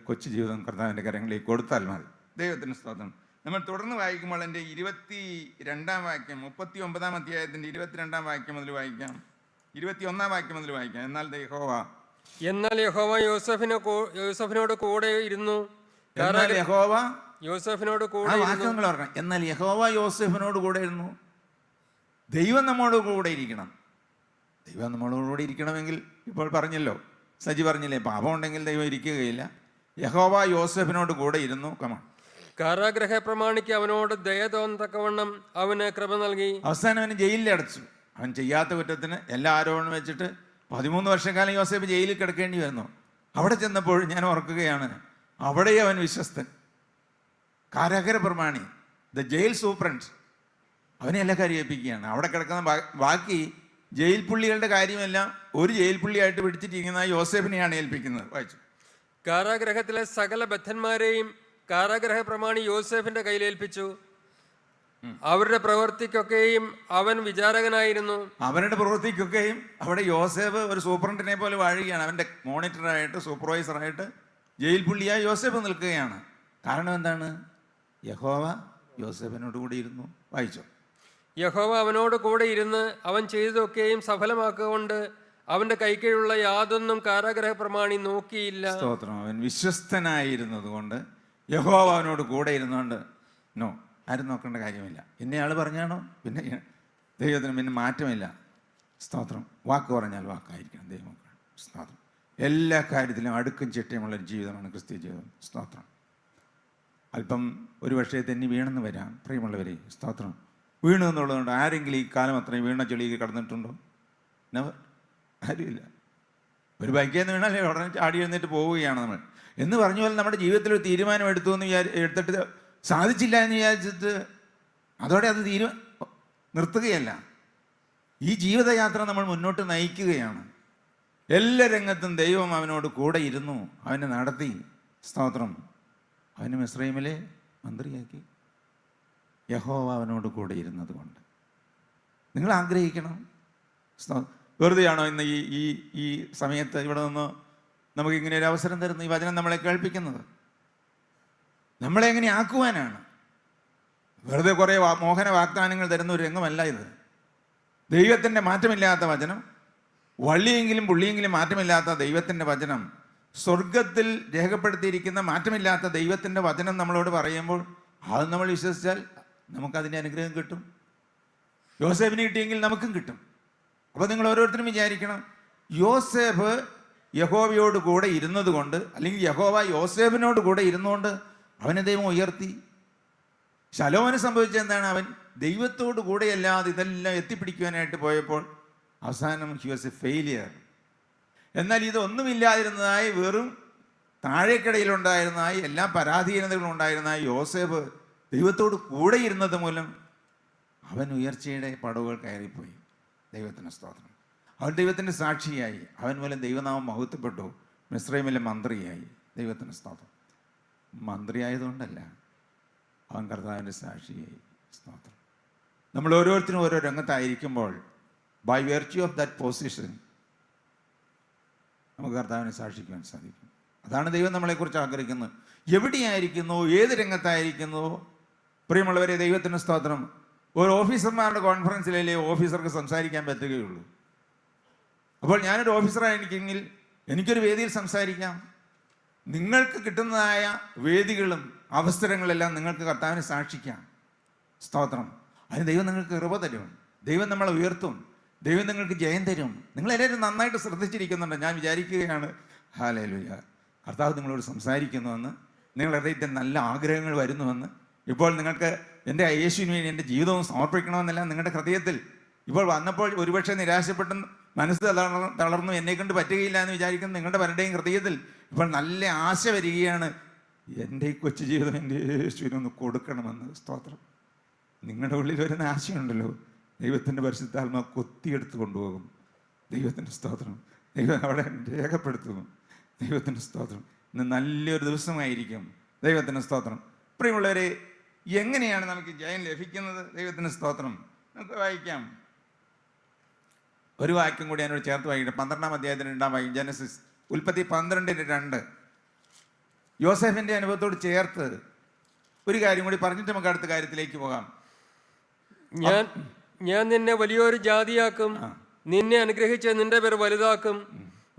Speaker 1: കൊച്ചു ജീവിതം കർത്താവിൻ്റെ കരങ്ങളിലേക്ക് കൊടുത്താൽ മതി. ദൈവത്തിന് സ്തോത്രം. നമ്മൾ തുടർന്ന് വായിക്കുമ്പോൾ എൻ്റെ 22-ാം വാക്യം, 39-ാം അധ്യായത്തിൻ്റെ 22-ാം വാക്യം മുതൽ വായിക്കാം, 21-ാം വാക്യം മുതൽ വായിക്കാം. എന്നാൽ
Speaker 2: യഹോവ യോസഫിനോട് കൂടെ ഇരുന്നു. യോസഫിനോട് കൂടെ
Speaker 1: എന്നാൽ യഹോവ യോസഫിനോട് കൂടെ ഇരുന്നു. ദൈവം നമ്മോട് കൂടെ ഇരിക്കണം. ദൈവം നമ്മളോട് കൂടെ ഇരിക്കണമെങ്കിൽ ഇപ്പോൾ പറഞ്ഞല്ലോ, സജി പറഞ്ഞില്ലേ, പാപം ഉണ്ടെങ്കിൽ ദൈവം ഇരിക്കുകയില്ല. യഹോവ യോസഫിനോട് കൂടെ ഇരുന്നു. കമാ
Speaker 2: കാരാഗ്രഹ പ്രമാണിക്ക് അവനോട് ദയ തോന്നത്തക്കവണ്ണം അവന് കൃപ നൽകി.
Speaker 1: അവസാനം അവന് ജയിലിൽ അടച്ചു. അവൻ ചെയ്യാത്ത കുറ്റത്തിന് എല്ലാ ആരോപണം വെച്ചിട്ട് 13 വർഷക്കാലം യോസേഫ് ജയിലിൽ കിടക്കേണ്ടി വരുന്നു. അവിടെ ചെന്നപ്പോൾ ഞാൻ ഓർക്കുകയാണ്, അവിടെ അവൻ വിശ്വസ്തൻ, കാരാഗ്രഹ പ്രമാണി, ദ ജയിൽ സൂപ്രണ്ട്, അവനെ എല്ലാ കാര്യം ഏൽപ്പിക്കുകയാണ്. അവിടെ കിടക്കുന്ന ബാക്കി ജയിൽ പുള്ളികളുടെ കാര്യമെല്ലാം ഒരു ജയിൽ പുള്ളിയായിട്ട് പിടിച്ചിട്ടിരിക്കുന്ന യോസേഫിനെയാണ് ഏൽപ്പിക്കുന്നത്. വായിച്ചു.
Speaker 2: കാരാഗ്രഹത്തിലെ സകല ബദ്ധന്മാരെയും കാരാഗ്രഹ പ്രമാണി യോസേഫിന്റെ കയ്യിലേൽപ്പിച്ചു. അവരുടെ പ്രവൃത്തിക്കൊക്കെയും അവൻ വിചാരകനായിരുന്നു.
Speaker 1: അവരുടെ പ്രവൃത്തിക്കൊക്കെയും അവിടെ യോസേഫ് ഒരു സൂപ്രണ്ടിനെ പോലെ വാഴുകയാണ്. അവൻ്റെ മോണിറ്ററായിട്ട്, സൂപ്പർവൈസറായിട്ട് ജയിൽ പുള്ളിയായി യോസേഫ് നിൽക്കുകയാണ്. കാരണം എന്താണ്? യഹോവ യോസേഫിനോട് കൂടി ഇരുന്നു. വായിച്ചോ.
Speaker 2: യഹോവ അവനോട് കൂടെ ഇരുന്ന് അവൻ ചെയ്തതൊക്കെയും സഫലമാക്കുകൊണ്ട് അവന്റെ കൈക്കീഴുള്ള യാതൊന്നും കാരാഗ്രഹ പ്രമാണി നോക്കിയില്ല.
Speaker 1: സ്തോത്രം. അവൻ വിശ്വസ്തനായിരുന്നത് കൊണ്ട് യഹോവ അവനോട് കൂടെ ഇരുന്നുകൊണ്ട് ആരും നോക്കേണ്ട കാര്യമില്ല. ഇന്നയാൾ പറഞ്ഞാണോ പിന്നെ ദൈവത്തിന് പിന്നെ മാറ്റമില്ല. സ്തോത്രം. വാക്ക് പറഞ്ഞാൽ വാക്കായിരിക്കണം ദൈവം. സ്തോത്രം. എല്ലാ കാര്യത്തിലും അടുക്കും ചിട്ടയുമുള്ളൊരു ജീവിതമാണ് ക്രിസ്ത്യ ജീവിതം. സ്തോത്രം. അല്പം ഒരു പക്ഷേ തെന്നി വീണെന്ന് വരാം പ്രിയമുള്ളവരെ. സ്തോത്രം. വീണു എന്നുള്ളതുകൊണ്ട് ആരെങ്കിലും ഈ കാലം അത്രയും വീണ ചെളിയിൽ കടന്നിട്ടുണ്ടോ? നെവർ. ആരുമില്ല. ഒരു ബൈക്കിൽ നിന്ന് വീണാൽ ഉടനെ ചാടി എഴുന്നേറ്റ് പോവുകയാണ് നമ്മൾ. എന്ന് പറഞ്ഞ പോലെ നമ്മുടെ ജീവിതത്തിൽ ഒരു തീരുമാനം എടുത്തു എന്ന് എടുത്തിട്ട് സാധിച്ചില്ല എന്ന് വിചാരിച്ചിട്ട് അതോടെ അത് നിർത്തുകയല്ല. ഈ ജീവിതയാത്ര നമ്മൾ മുന്നോട്ട് നയിക്കുകയാണ്. എല്ലാ രംഗത്തും ദൈവം അവനോട് കൂടെ ഇരുന്നു, അവനെ നടത്തി. സ്തോത്രം. അവന് മിസ്രൈമിലെ മന്ത്രിയാക്കി. യഹോവ അവനോട് കൂടെ ഇരുന്നത് കൊണ്ട് നിങ്ങൾ ആഗ്രഹിക്കണം. വെറുതെയാണോ ഇന്ന് ഈ സമയത്ത് ഇവിടെ നിന്ന് നമുക്കിങ്ങനെ ഒരു അവസരം തരുന്നു? ഈ വചനം നമ്മളെ കേൾപ്പിക്കുന്നത് നമ്മളെ എങ്ങനെ ആക്കുവാനാണ്. വെറുതെ കുറേ മോഹന വാഗ്ദാനങ്ങൾ തരുന്ന ഒരു രംഗമല്ല ഇത്. ദൈവത്തിൻ്റെ മാറ്റമില്ലാത്ത വചനം, വള്ളിയെങ്കിലും പുള്ളിയെങ്കിലും മാറ്റമില്ലാത്ത ദൈവത്തിൻ്റെ വചനം, സ്വർഗത്തിൽ രേഖപ്പെടുത്തിയിരിക്കുന്ന മാറ്റമില്ലാത്ത ദൈവത്തിൻ്റെ വചനം നമ്മളോട് പറയുമ്പോൾ അത് നമ്മൾ വിശ്വസിച്ചാൽ നമുക്കതിൻ്റെ അനുഗ്രഹം കിട്ടും. യോസേഫിന് കിട്ടിയെങ്കിൽ നമുക്കും കിട്ടും. അപ്പോൾ നിങ്ങൾ ഓരോരുത്തരും വിചാരിക്കണം, യോസേഫ് യഹോവയോട് കൂടെ ഇരുന്നത് കൊണ്ട്, അല്ലെങ്കിൽ യഹോവ യോസേഫിനോട് കൂടെ ഇരുന്നുകൊണ്ട് അവനെ ദൈവം ഉയർത്തി. ശലോമോന് സംഭവിച്ചത് എന്താണ്? അവൻ ദൈവത്തോട് കൂടെയല്ലാതെ ഇതെല്ലാം എത്തിപ്പിടിക്കുവാനായിട്ട് പോയപ്പോൾ അവസാനം ഹി വാസ് എ ഫെയിലിയർ. എന്നാൽ ഇതൊന്നുമില്ലാതിരുന്നതായി, വെറും താഴേക്കിടയിലുണ്ടായിരുന്നതായി, എല്ലാ പരാധീനതകളും ഉണ്ടായിരുന്നതായി യോസേഫ് ദൈവത്തോട് കൂടെ ഇരുന്നത് മൂലം അവൻ ഉയർച്ചയുടെ പടവുകൾ കയറിപ്പോയി. ദൈവത്തിന് സ്തോത്രം. അവൻ ദൈവത്തിൻ്റെ സാക്ഷിയായി. അവൻ മൂലം ദൈവനാമം മഹത്വപ്പെട്ടു. മിസ്രൈമിലെ മന്ത്രിയായി. ദൈവത്തിന് സ്തോത്രം. മന്ത്രിയായതുകൊണ്ടല്ല, അവൻ കർത്താവിൻ്റെ സാക്ഷിയായി. സ്തോത്രം. നമ്മൾ ഓരോരുത്തരും ഓരോ രംഗത്തായിരിക്കുമ്പോൾ by virtue of that position നമുക്ക് കർത്താവിനെ സാക്ഷിക്കുവാൻ സാധിക്കും. അതാണ് ദൈവം നമ്മളെക്കുറിച്ച് ആഗ്രഹിക്കുന്നത്. എവിടെയായിരിക്കുന്നു, ഏത് രംഗത്തായിരിക്കുന്നു പ്രിയമുള്ളവരെ, ദൈവത്തിന് സ്തോത്രം. ഒരു ഓഫീസർമാരുടെ കോൺഫറൻസിലല്ലേ ഓഫീസർക്ക് സംസാരിക്കാൻ പറ്റുകയുള്ളൂ. അപ്പോൾ ഞാനൊരു ഓഫീസറായിരിക്കെങ്കിൽ എനിക്കൊരു വേദിയിൽ സംസാരിക്കാം. നിങ്ങൾക്ക് കിട്ടുന്നതായ വേദികളും അവസരങ്ങളെല്ലാം നിങ്ങൾക്ക് കർത്താവിനെ സാക്ഷിക്കാം. സ്തോത്രം. അതിന് ദൈവം നിങ്ങൾക്ക് കൃപ തരും. ദൈവം നമ്മളെ ഉയർത്തും. ദൈവം നിങ്ങൾക്ക് ജയം തരും. നിങ്ങളെല്ലാവരും നന്നായിട്ട് ശ്രദ്ധിച്ചിരിക്കുന്നുണ്ട്. ഞാൻ വിചാരിക്കുകയാണ്, ഹല്ലേലൂയ, കർത്താവ് നിങ്ങളോട് സംസാരിക്കുന്നുവെന്ന്, നിങ്ങളുടെ ഹൃദയത്തിൽ നല്ല ആഗ്രഹങ്ങൾ വരുന്നുവെന്ന്. ഇപ്പോൾ നിങ്ങൾക്ക് എൻ്റെ യേശുവിന് വേണ്ടി എൻ്റെ ജീവിതവും സമർപ്പിക്കണമെന്നെല്ലാം നിങ്ങളുടെ ഹൃദയത്തിൽ ഇപ്പോൾ വന്നപ്പോൾ ഒരുപക്ഷെ നിരാശപ്പെട്ടും മനസ്സ് തളർന്നു എന്നെക്കൊണ്ട് പറ്റുകയില്ല എന്ന് വിചാരിക്കുന്ന നിങ്ങളുടെ പലരുടെയും ഹൃദയത്തിൽ ഇപ്പോൾ നല്ല ആശ വരികയാണ്. എൻ്റെ ഈ കൊച്ചു ജീവിതം എൻ്റെ യേശുവിനൊന്ന് കൊടുക്കണമെന്ന്. സ്തോത്രം. നിങ്ങളുടെ ഉള്ളിൽ ഒരു ആശയുണ്ടല്ലോ, ദൈവത്തിൻ്റെ പരിശുദ്ധാത്മാവ് കൊത്തിയെടുത്ത് കൊണ്ടുപോകും. ദൈവത്തിൻ്റെ സ്തോത്രം. ദൈവം അവിടെ രേഖപ്പെടുത്തും. ദൈവത്തിൻ്റെ സ്തോത്രം. ഇന്ന് നല്ലൊരു ദിവസമായിരിക്കും. ദൈവത്തിൻ്റെ സ്തോത്രം. പ്രിയമുള്ളവരെ, എങ്ങനെയാണ് നമുക്ക് ജയം ലഭിക്കുന്നത്? ദൈവത്തിൻ്റെ സ്തോത്രം. നമുക്ക് വായിക്കാം. ഒരു വാക്യം കൂടി ഞാനോട് ചേർത്ത് വായിക്കട്ടെ. 12-ാം അധ്യായത്തിന് 2-ാം വാക്യം, ജനസിസ്, ഉൽപ്പത്തി 12:2. യോസേഫിൻ്റെ അനുഭവത്തോട് ചേർത്ത് ഒരു കാര്യം കൂടി പറഞ്ഞിട്ട് നമുക്ക് അടുത്ത കാര്യത്തിലേക്ക് പോകാം.
Speaker 2: ഞാൻ നിന്നെ വലിയൊരു ജാതിയാക്കും, നിന്നെ അനുഗ്രഹിച്ച് നിന്റെ പേർ വലുതാക്കും,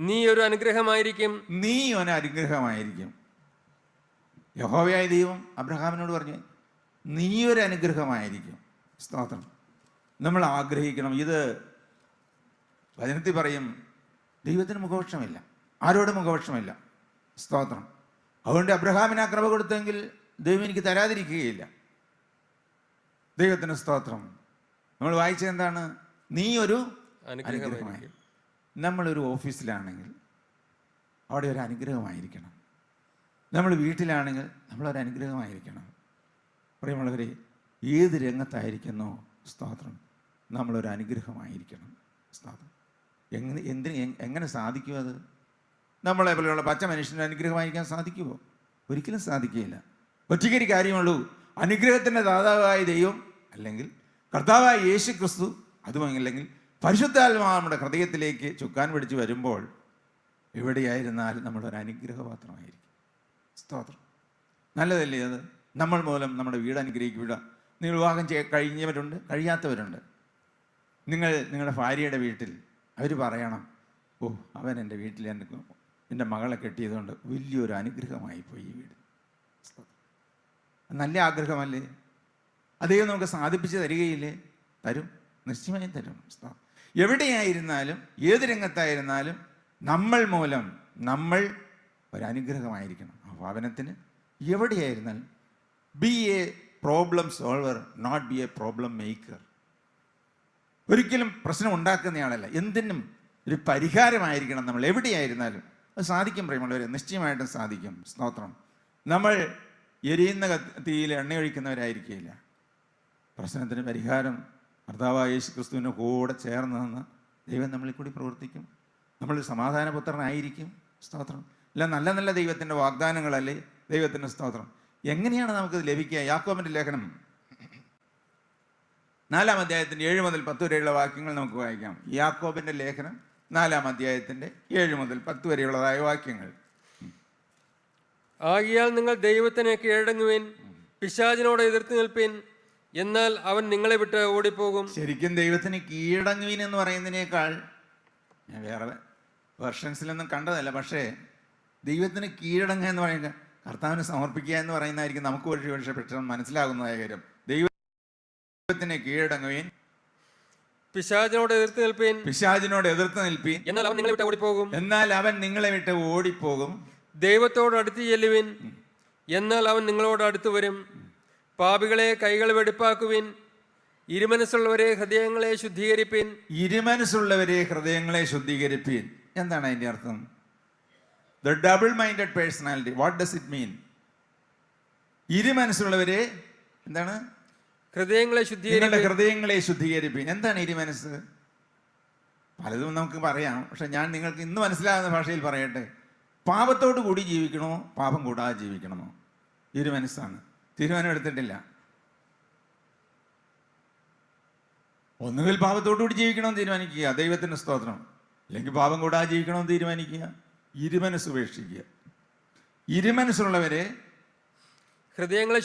Speaker 2: നീ ഒരു അനുഗ്രഹമായിരിക്കും.
Speaker 1: നീ ഒരു അനുഗ്രഹമായിരിക്കും. യഹോവയായ ദൈവം അബ്രഹാമിനോട് പറഞ്ഞു, നീ ഒരു അനുഗ്രഹമായിരിക്കും. സ്തോത്രം. നമ്മൾ ആഗ്രഹിക്കണം. ഇത് വചനത്തിൽ പറയും, ദൈവത്തിന് മുഖപക്ഷമില്ല, ആരോടും മുഖപക്ഷമില്ല. സ്തോത്രം. അതുകൊണ്ട് അബ്രഹാമിന് ആ കൃപ കൊടുത്തെങ്കിൽ ദൈവം എനിക്ക് തരാതിരിക്കുകയില്ല. ദൈവത്തിന് സ്തോത്രം. നമ്മൾ വായിച്ചത് എന്താണ്? നീ ഒരു അനുഗ്രഹമായി. നമ്മളൊരു ഓഫീസിലാണെങ്കിൽ അവിടെ ഒരു അനുഗ്രഹമായിരിക്കണം. നമ്മൾ വീട്ടിലാണെങ്കിൽ നമ്മളൊരു അനുഗ്രഹമായിരിക്കണം. പ്രിയമുള്ളവരെ, ഏത് രംഗത്തായിരിക്കുന്നോ സ്തോത്രം, നമ്മളൊരു അനുഗ്രഹമായിരിക്കണം. സ്തോത്രം. എങ്ങനെ സാധിക്കും അത്? നമ്മളെ പോലെയുള്ള പച്ച മനുഷ്യന് അനുഗ്രഹമായിരിക്കാൻ സാധിക്കുമോ? ഒരിക്കലും സാധിക്കുകയില്ല. ഒറ്റയ്ക്കൊരു കാര്യമുള്ളൂ, അനുഗ്രഹത്തിൻ്റെ ദാതാവായ ദൈവം, അല്ലെങ്കിൽ കർത്താവായ യേശു ക്രിസ്തു, അതുമല്ലെങ്കിൽ പരിശുദ്ധാത്മാവ് നമ്മുടെ ഹൃദയത്തിലേക്ക് ചുക്കാൻ പിടിച്ച് വരുമ്പോൾ എവിടെയായിരുന്നാലും നമ്മളൊരു അനുഗ്രഹപാത്രമായിരിക്കും. സ്തോത്രം. നല്ലതല്ലേ അത്? നമ്മൾ മൂലം നമ്മുടെ വീട് അനുഗ്രഹിക്കുക. നിങ്ങൾ വിവാഹം കഴിഞ്ഞവരുണ്ട്, കഴിയാത്തവരുണ്ട്. നിങ്ങളുടെ ഭാര്യയുടെ വീട്ടിൽ അവർ പറയണം, ഓ, അവൻ എൻ്റെ വീട്ടിൽ എൻ്റെ മകളെ കെട്ടിയതുകൊണ്ട് വലിയൊരു അനുഗ്രഹമായി പോയി ഈ വീട്. നല്ല ആഗ്രഹമല്ലേ? അദ്ദേഹം നമുക്ക് സാധിപ്പിച്ച് തരികയില്ലേ? തരും, നിശ്ചയമായും തരും. എവിടെയായിരുന്നാലും ഏത് രംഗത്തായിരുന്നാലും നമ്മൾ മൂലം നമ്മൾ ഒരനുഗ്രഹമായിരിക്കണം ആ ഭവനത്തിന്. എവിടെയായിരുന്നാലും be a problem solver, not be a problem maker. ഒരിക്കലും പ്രശ്നം ഉണ്ടാക്കുന്നയാളല്ല, എന്തിനും ഒരു പരിഹാരമായിരിക്കണം നമ്മൾ. എവിടെയായിരുന്നാലും അത് സാധിക്കും. പ്രിയമുള്ളവരെ, നിശ്ചയമായിട്ടും സാധിക്കും. സ്തോത്രം. നമ്മൾ എരിയുന്ന തീയിൽ എണ്ണയൊഴിക്കുന്നവരായിരിക്കില്ല. പ്രശ്നത്തിന് പരിഹാരം കർത്താവായ യേശു ക്രിസ്തുവിൻ്റെ കൂടെ ചേർന്ന് നിന്ന് ദൈവം നമ്മളിൽ കൂടി പ്രവർത്തിക്കും. നമ്മൾ സമാധാനപുത്രനായിരിക്കും. സ്തോത്രം. എല്ലാം നല്ല നല്ല ദൈവത്തിൻ്റെ വാഗ്ദാനങ്ങളല്ലേ? ദൈവത്തിൻ്റെ സ്തോത്രം. എങ്ങനെയാണ് നമുക്കത് ലഭിക്കുക? യാക്കോബിൻ്റെ ലേഖനം 4-ാം അധ്യായത്തിൻ്റെ 7 മുതൽ 10 വരെയുള്ള വാക്യങ്ങൾ നമുക്ക് വായിക്കാം. യാക്കോബിൻ്റെ ലേഖനം 4-ാം അധ്യായത്തിൻ്റെ 7 മുതൽ 10 വരെയുള്ളതായ വാക്യങ്ങൾ.
Speaker 2: ആകിയാൽ നിങ്ങൾ ദൈവത്തിന് കീഴടങ്ങുവിൻ, പിശാചിനോട് എതിർത്ത് നിൽപ്പിൻ, എന്നാൽ അവൻ നിങ്ങളെ വിട്ട് ഓടിപ്പോകും.
Speaker 1: ശരിക്കും ദൈവത്തിന് കീഴടങ്ങുവിൻ എന്ന് പറയുന്നതിനേക്കാൾ, ഞാൻ വേറെ വെർഷൻസിലൊന്നും കണ്ടതല്ല, പക്ഷേ ദൈവത്തിന് കീഴടങ്ങുക എന്ന് പറയുന്നത് കർത്താവിന് സമർപ്പിക്കുക എന്ന് പറയുന്നതായിരിക്കും നമുക്ക് ഒരു പെട്ടെന്ന് മനസ്സിലാകുന്നതായ കാര്യം. ദൈവത്തിന് കീഴടങ്ങുവിൻ,
Speaker 2: പിശാചിനോട് എതിർത്ത് നിൽപ്പിൻ,
Speaker 1: പിശാചിനോട് എതിർത്ത് നിൽപ്പിൻ,
Speaker 2: എന്നാൽ അവൻ നിങ്ങളെ വിട്ട് ഓടിപ്പോകും.
Speaker 1: എന്നാൽ അവൻ നിങ്ങളെ വിട്ട് ഓടിപ്പോകും.
Speaker 2: ദൈവത്തോട് അടുത്ത് ചെല്ലുവിൻ, എന്നാൽ അവൻ നിങ്ങളോട് അടുത്ത് വരും. പാപികളെ കൈകൾ വെടിപ്പാക്കുവിൻ, ഇരുമനസ്സുള്ളവരെ ഹൃദയങ്ങളെ ശുദ്ധീകരിപ്പിൻ.
Speaker 1: ഇരുമനസ്സുള്ളവരെ ഹൃദയങ്ങളെ ശുദ്ധീകരിപ്പിൻ. എന്താണ് അതിൻ്റെ അർത്ഥം? The double minded personality. What does it mean? ഇരുമനസ്സുള്ളവരെ എന്താണ്?
Speaker 2: ഹൃദയങ്ങളെ ശുദ്ധീകരിപ്പിൻ.
Speaker 1: ഹൃദയങ്ങളെ ശുദ്ധീകരിപ്പിൻ. എന്താണ് ഇരുമനസ്സ്? പലതും നമുക്ക് പറയാം, പക്ഷെ ഞാൻ നിങ്ങൾക്ക് ഇന്ന് മനസ്സിലാകുന്ന ഭാഷയിൽ പറയട്ടെ. പാപത്തോട് കൂടി ജീവിക്കണമോ പാപം കൂടാതെ ജീവിക്കണമോ? ഇരുമനസ്സാണ്. തീരുമാനം എടുത്തിട്ടില്ല. ഒന്നുകിൽ പാപത്തോടുകൂടി ജീവിക്കണമെന്ന് തീരുമാനിക്കുക, ദൈവത്തിൻ്റെ സ്തോത്രം, അല്ലെങ്കിൽ പാപം കൂടാതെ ജീവിക്കണമെന്ന് തീരുമാനിക്കുക. ഇരുമനസ് ഉപേക്ഷിക്കുക. ഇരുമനസ്സുള്ളവരെ
Speaker 2: ഹൃദയങ്ങളെ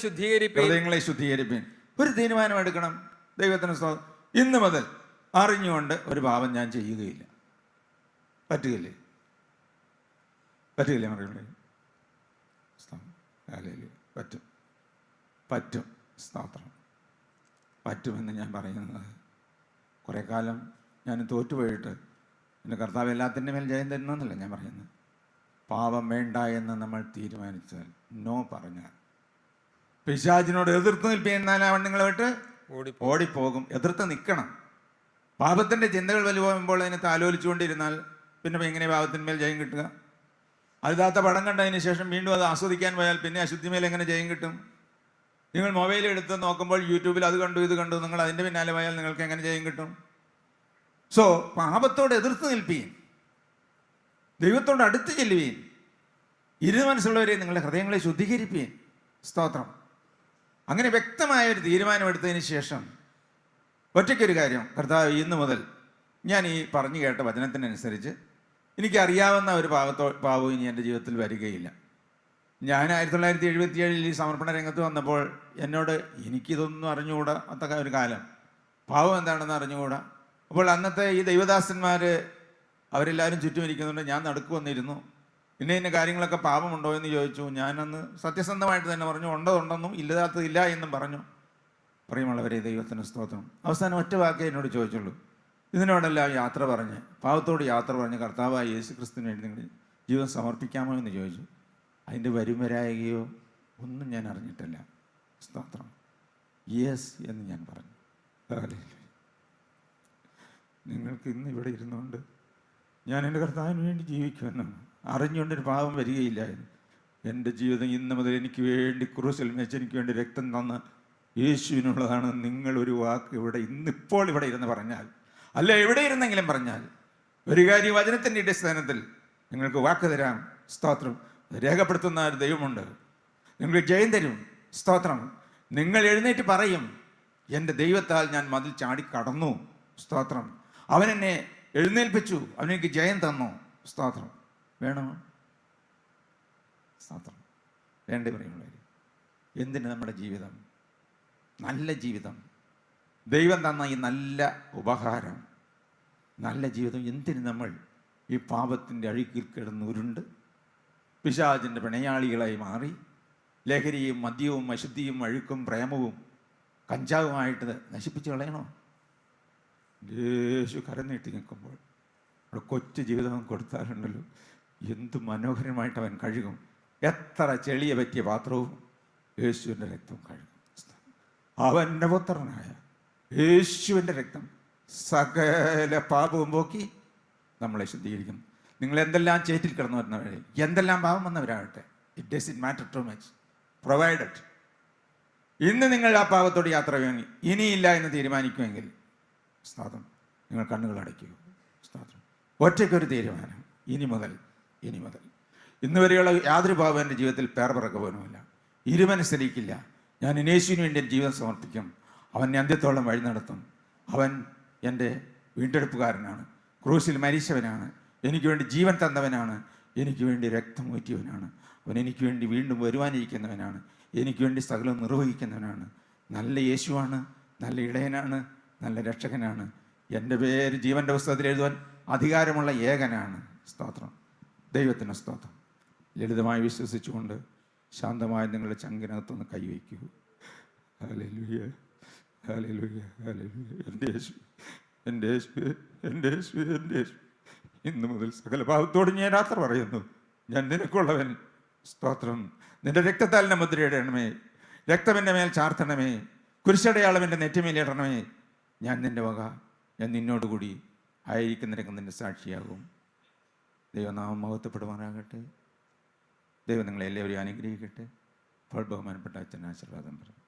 Speaker 1: ശുദ്ധീകരിപ്പിൻ. ഒരു തീരുമാനം എടുക്കണം. ദൈവത്തിൻ്റെ സ്തോത്രം, ഇന്ന് മുതൽ അറിഞ്ഞുകൊണ്ട് ഒരു പാപം ഞാൻ ചെയ്യുകയില്ല. പറ്റുകയില്ലേ? മറിയുള്ളേ? പറ്റും, പറ്റും. സ്തോത്രം. പറ്റുമെന്ന് ഞാൻ പറയുന്നത്, കുറേ കാലം ഞാൻ തോറ്റുപോയിട്ട് എൻ്റെ കർത്താവ് എല്ലാത്തിൻ്റെ മേൽ ജയം തരണമെന്നല്ല ഞാൻ പറയുന്നത്. പാപം വേണ്ട എന്ന് നമ്മൾ തീരുമാനിച്ചാൽ, നോ പറഞ്ഞാൽ, പിശാചിനോട് എതിർത്ത് നിൽപ്പിൻ, എന്നാൽ അവൻ നിങ്ങളെ വിട്ട് ഓടിപ്പോകും. എതിർത്ത് നിൽക്കണം. പാപത്തിൻ്റെ ചിന്തകൾ വലുപോകുമ്പോൾ അതിനെ താലോലിച്ചുകൊണ്ടിരുന്നാൽ പിന്നെ എങ്ങനെ പാപത്തിന്മേൽ ജയം കിട്ടുക? അരുതാത്ത പടം കണ്ടതിന് ശേഷം വീണ്ടും അത് ആസ്വദിക്കാൻ പോയാൽ പിന്നെ അശുദ്ധിമേൽ എങ്ങനെ ജയം കിട്ടും? നിങ്ങൾ മൊബൈൽ എടുത്ത് നോക്കുമ്പോൾ യൂട്യൂബിൽ അത് കണ്ടു ഇത് കണ്ടു, നിങ്ങൾ അതിൻ്റെ പിന്നാലെ പോയാൽ നിങ്ങൾക്ക് എങ്ങനെ ജയം കിട്ടും? സോ പാപത്തോട് എതിർത്ത് നിൽപ്പീൻ, ദൈവത്തോട് അടുത്ത് ചെല്ലുവീൻ, ഇരുമനസ്സുള്ളവരെ നിങ്ങളുടെ ഹൃദയങ്ങളെ ശുദ്ധീകരിപ്പീൻ. സ്തോത്രം. അങ്ങനെ വ്യക്തമായ ഒരു തീരുമാനമെടുത്തതിന് ശേഷം ഒറ്റയ്ക്കൊരു കാര്യം, കർത്താവ് ഇന്ന് മുതൽ ഞാൻ ഈ പറഞ്ഞു കേട്ട വചനത്തിനനുസരിച്ച് എനിക്കറിയാവുന്ന ഒരു പാവവും ഇനി എൻ്റെ ജീവിതത്തിൽ വരികയില്ല. ഞാൻ 1977 ഈ സമർപ്പണ രംഗത്ത് വന്നപ്പോൾ എന്നോട് എനിക്കിതൊന്നും അറിഞ്ഞുകൂടാ, അത്തക്ക ഒരു കാലം, പാവം എന്താണെന്ന് അറിഞ്ഞുകൂടാ. അപ്പോൾ അന്നത്തെ ഈ ദൈവദാസന്മാർ അവരെല്ലാവരും ചുറ്റും ഇരിക്കുന്നുണ്ട്. ഞാൻ നടുക്ക് വന്നിരുന്നു. ഇന്ന കാര്യങ്ങളൊക്കെ പാപമുണ്ടോ എന്ന് ചോദിച്ചു. ഞാനന്ന് സത്യസന്ധമായിട്ട് തന്നെ പറഞ്ഞു, ഉണ്ടെന്നും ഇല്ലാത്തതില്ല എന്നും പറഞ്ഞു. പ്രിയമുള്ളവരെ, ദൈവത്തിന് സ്തോത്രം. അവസാനം ഒറ്റ വാക്കേ എന്നോട് ചോദിച്ചുള്ളൂ. ഇതിനോടെല്ലാം യാത്ര പറഞ്ഞ്, പാവത്തോട് യാത്ര പറഞ്ഞ് കർത്താവായ യേശു ക്രിസ്തുവിന് വേണ്ടി നിങ്ങൾ ജീവൻ സമർപ്പിക്കാമോ എന്ന് ചോദിച്ചു. അതിൻ്റെ വരുംവരായികയോ ഒന്നും ഞാൻ അറിഞ്ഞിട്ടില്ല. സ്തോത്രം. യെസ് എന്ന് ഞാൻ പറഞ്ഞു. നിങ്ങൾക്ക് ഇന്ന് ഇവിടെ ഇരുന്നുകൊണ്ട് ഞാൻ എൻ്റെ കർത്താവിന് വേണ്ടി ജീവിക്കുമെന്നും അറിഞ്ഞുകൊണ്ടൊരു പാവം വരികയില്ലായിരുന്നു. എൻ്റെ ജീവിതം ഇന്ന് മുതൽ എനിക്ക് വേണ്ടി ക്രൂസിൽ വെച്ച് എനിക്ക് വേണ്ടി രക്തം തന്ന യേശുവിനുള്ളതാണ്. നിങ്ങളൊരു വാക്ക് ഇന്നിപ്പോൾ ഇവിടെ ഇരുന്ന് പറഞ്ഞാൽ, അല്ല എവിടെ ഇരുന്നെങ്കിലും പറഞ്ഞാൽ, ഒരു കാര്യം വചനത്തിൻ്റെ അടിസ്ഥാനത്തിൽ നിങ്ങൾക്ക് വാക്ക് തരാം. സ്തോത്രം. രേഖപ്പെടുത്തുന്ന ഒരു ദൈവമുണ്ട്. നിങ്ങൾക്ക് ജയം തരും. സ്തോത്രം. നിങ്ങൾ എഴുന്നേറ്റ് പറയും, എൻ്റെ ദൈവത്താൽ ഞാൻ മതിൽ ചാടി കടന്നു. സ്തോത്രം. അവൻ എന്നെ എഴുന്നേൽപ്പിച്ചു, അവനെനിക്ക് ജയം തന്നു. സ്തോത്രം. വേണോ? സ്തോത്രം. വേണ്ടേ പറയുള്ളവർ? എന്തിന് നമ്മുടെ ജീവിതം, നല്ല ജീവിതം, ദൈവം തന്ന ഈ നല്ല ഉപഹാരം, നല്ല ജീവിതം, എന്തിന് നമ്മൾ ഈ പാപത്തിൻ്റെ അഴുക്കിൽ കിടന്ന് ഉരുണ്ട് പിശാചിൻ്റെ പിണയാളികളായി മാറി ലഹരിയും മദ്യവും അശുദ്ധിയും അഴുക്കും പ്രേമവും കഞ്ചാവുമായിട്ട് നശിപ്പിച്ച് കളയണോ? യേശു കരനീട്ടി നിൽക്കുമ്പോൾ അവിടെ കൊച്ചു ജീവിതം കൊടുത്താലുണ്ടല്ലോ, എന്ത് മനോഹരമായിട്ട് അവൻ കഴുകും. എത്ര ചെളിയ പറ്റിയ പാത്രവും യേശുവിൻ്റെ രക്തം കഴുകും. അവൻ്റെ പുത്രനായ യേശുവിൻ്റെ രക്തം സകല പാപവും പോക്കി നമ്മളെ ശുദ്ധീകരിക്കും. നിങ്ങൾ എന്തെല്ലാം ചേറ്റിൽ കിടന്നു വരുന്നവരെ, എന്തെല്ലാം പാപം വന്നവരാകട്ടെ, it does matter too much, provided. ഇന്ന് നിങ്ങൾ ആ പാപത്തോട് യാത്ര ചെയ്യുമെങ്കിൽ, ഇനിയില്ല എന്ന് തീരുമാനിക്കുമെങ്കിൽ, സ്തോത്രം, നിങ്ങൾ കണ്ണുകൾ അടയ്ക്കുക. സ്തോത്രം. ഒറ്റയ്ക്കൊരു തീരുമാനം, ഇനി മുതൽ ഇന്ന് വരെയുള്ള യാതൊരു പാപം എൻ്റെ ജീവിതത്തിൽ പേർ പിറക്കുവാനുമില്ല. ഇരുമനസ്സരിക്കില്ല. ഞാൻ യേശുവിന് വേണ്ടി എൻ്റെ ജീവിതം സമർപ്പിക്കും. അവൻ അന്ത്യത്തോളം വഴി നടത്തും. അവൻ എൻ്റെ വീണ്ടെടുപ്പുകാരനാണ്, ക്രൂസിൽ മരിച്ചവനാണ്, എനിക്ക് വേണ്ടി ജീവൻ തന്നവനാണ്, എനിക്ക് വേണ്ടി രക്തം ഊറ്റിയവനാണ്, അവൻ എനിക്ക് വേണ്ടി വീണ്ടും വരുവാനിരിക്കുന്നവനാണ്, എനിക്ക് വേണ്ടി സകലം നിർവഹിക്കുന്നവനാണ്. നല്ല യേശുവാണ്, നല്ല ഇടയനാണ്, നല്ല രക്ഷകനാണ്. എൻ്റെ പേര് ജീവൻ്റെ പുസ്തകത്തിൽ എഴുതുവാൻ അധികാരമുള്ള ഏകനാണ്. സ്തോത്രം. ദൈവത്തിന് സ്തോത്രം. ലളിതമായി വിശ്വസിച്ചുകൊണ്ട് ശാന്തമായി നിങ്ങളുടെ ചങ്കിനകത്തൊന്ന് കൈവയ്ക്കൂ. ഹല്ലേലൂയ, ഹല്ലേലൂയ, ഹല്ലേലൂയ. എൻ്റെ യേശു, എൻ്റെ യേശു, എൻ്റെ യേശു, എൻ്റെ യേശു. ഇന്നു മുതൽ സകല പാപത്തോട് ഞാൻ യാത്ര പറയുന്നു. ഞാൻ നിനക്കുള്ളവൻ. സ്തോത്രം. നിന്റെ രക്തത്താൽ എന്നെ മുദ്രയിടണമേ, രക്തം എൻ്റെ മേൽ ചാർത്തണമേ, കുരിശടയാളം എൻ്റെ നെറ്റിമേലിടണമേ. ഞാൻ നിൻ്റെ വക, ഞാൻ നിന്നോടുകൂടി ആയിരിക്കുന്നിടക്കും നിൻ്റെ സാക്ഷിയാകും. ദൈവനാമം മഹത്വപ്പെടുമാറാകട്ടെ. ദൈവം നിങ്ങളെ എല്ലാവരെയും അനുഗ്രഹിക്കട്ടെ. അപ്പോൾ ബഹുമാനപ്പെട്ട അച്ഛൻ ആശീർവാദം പറയും.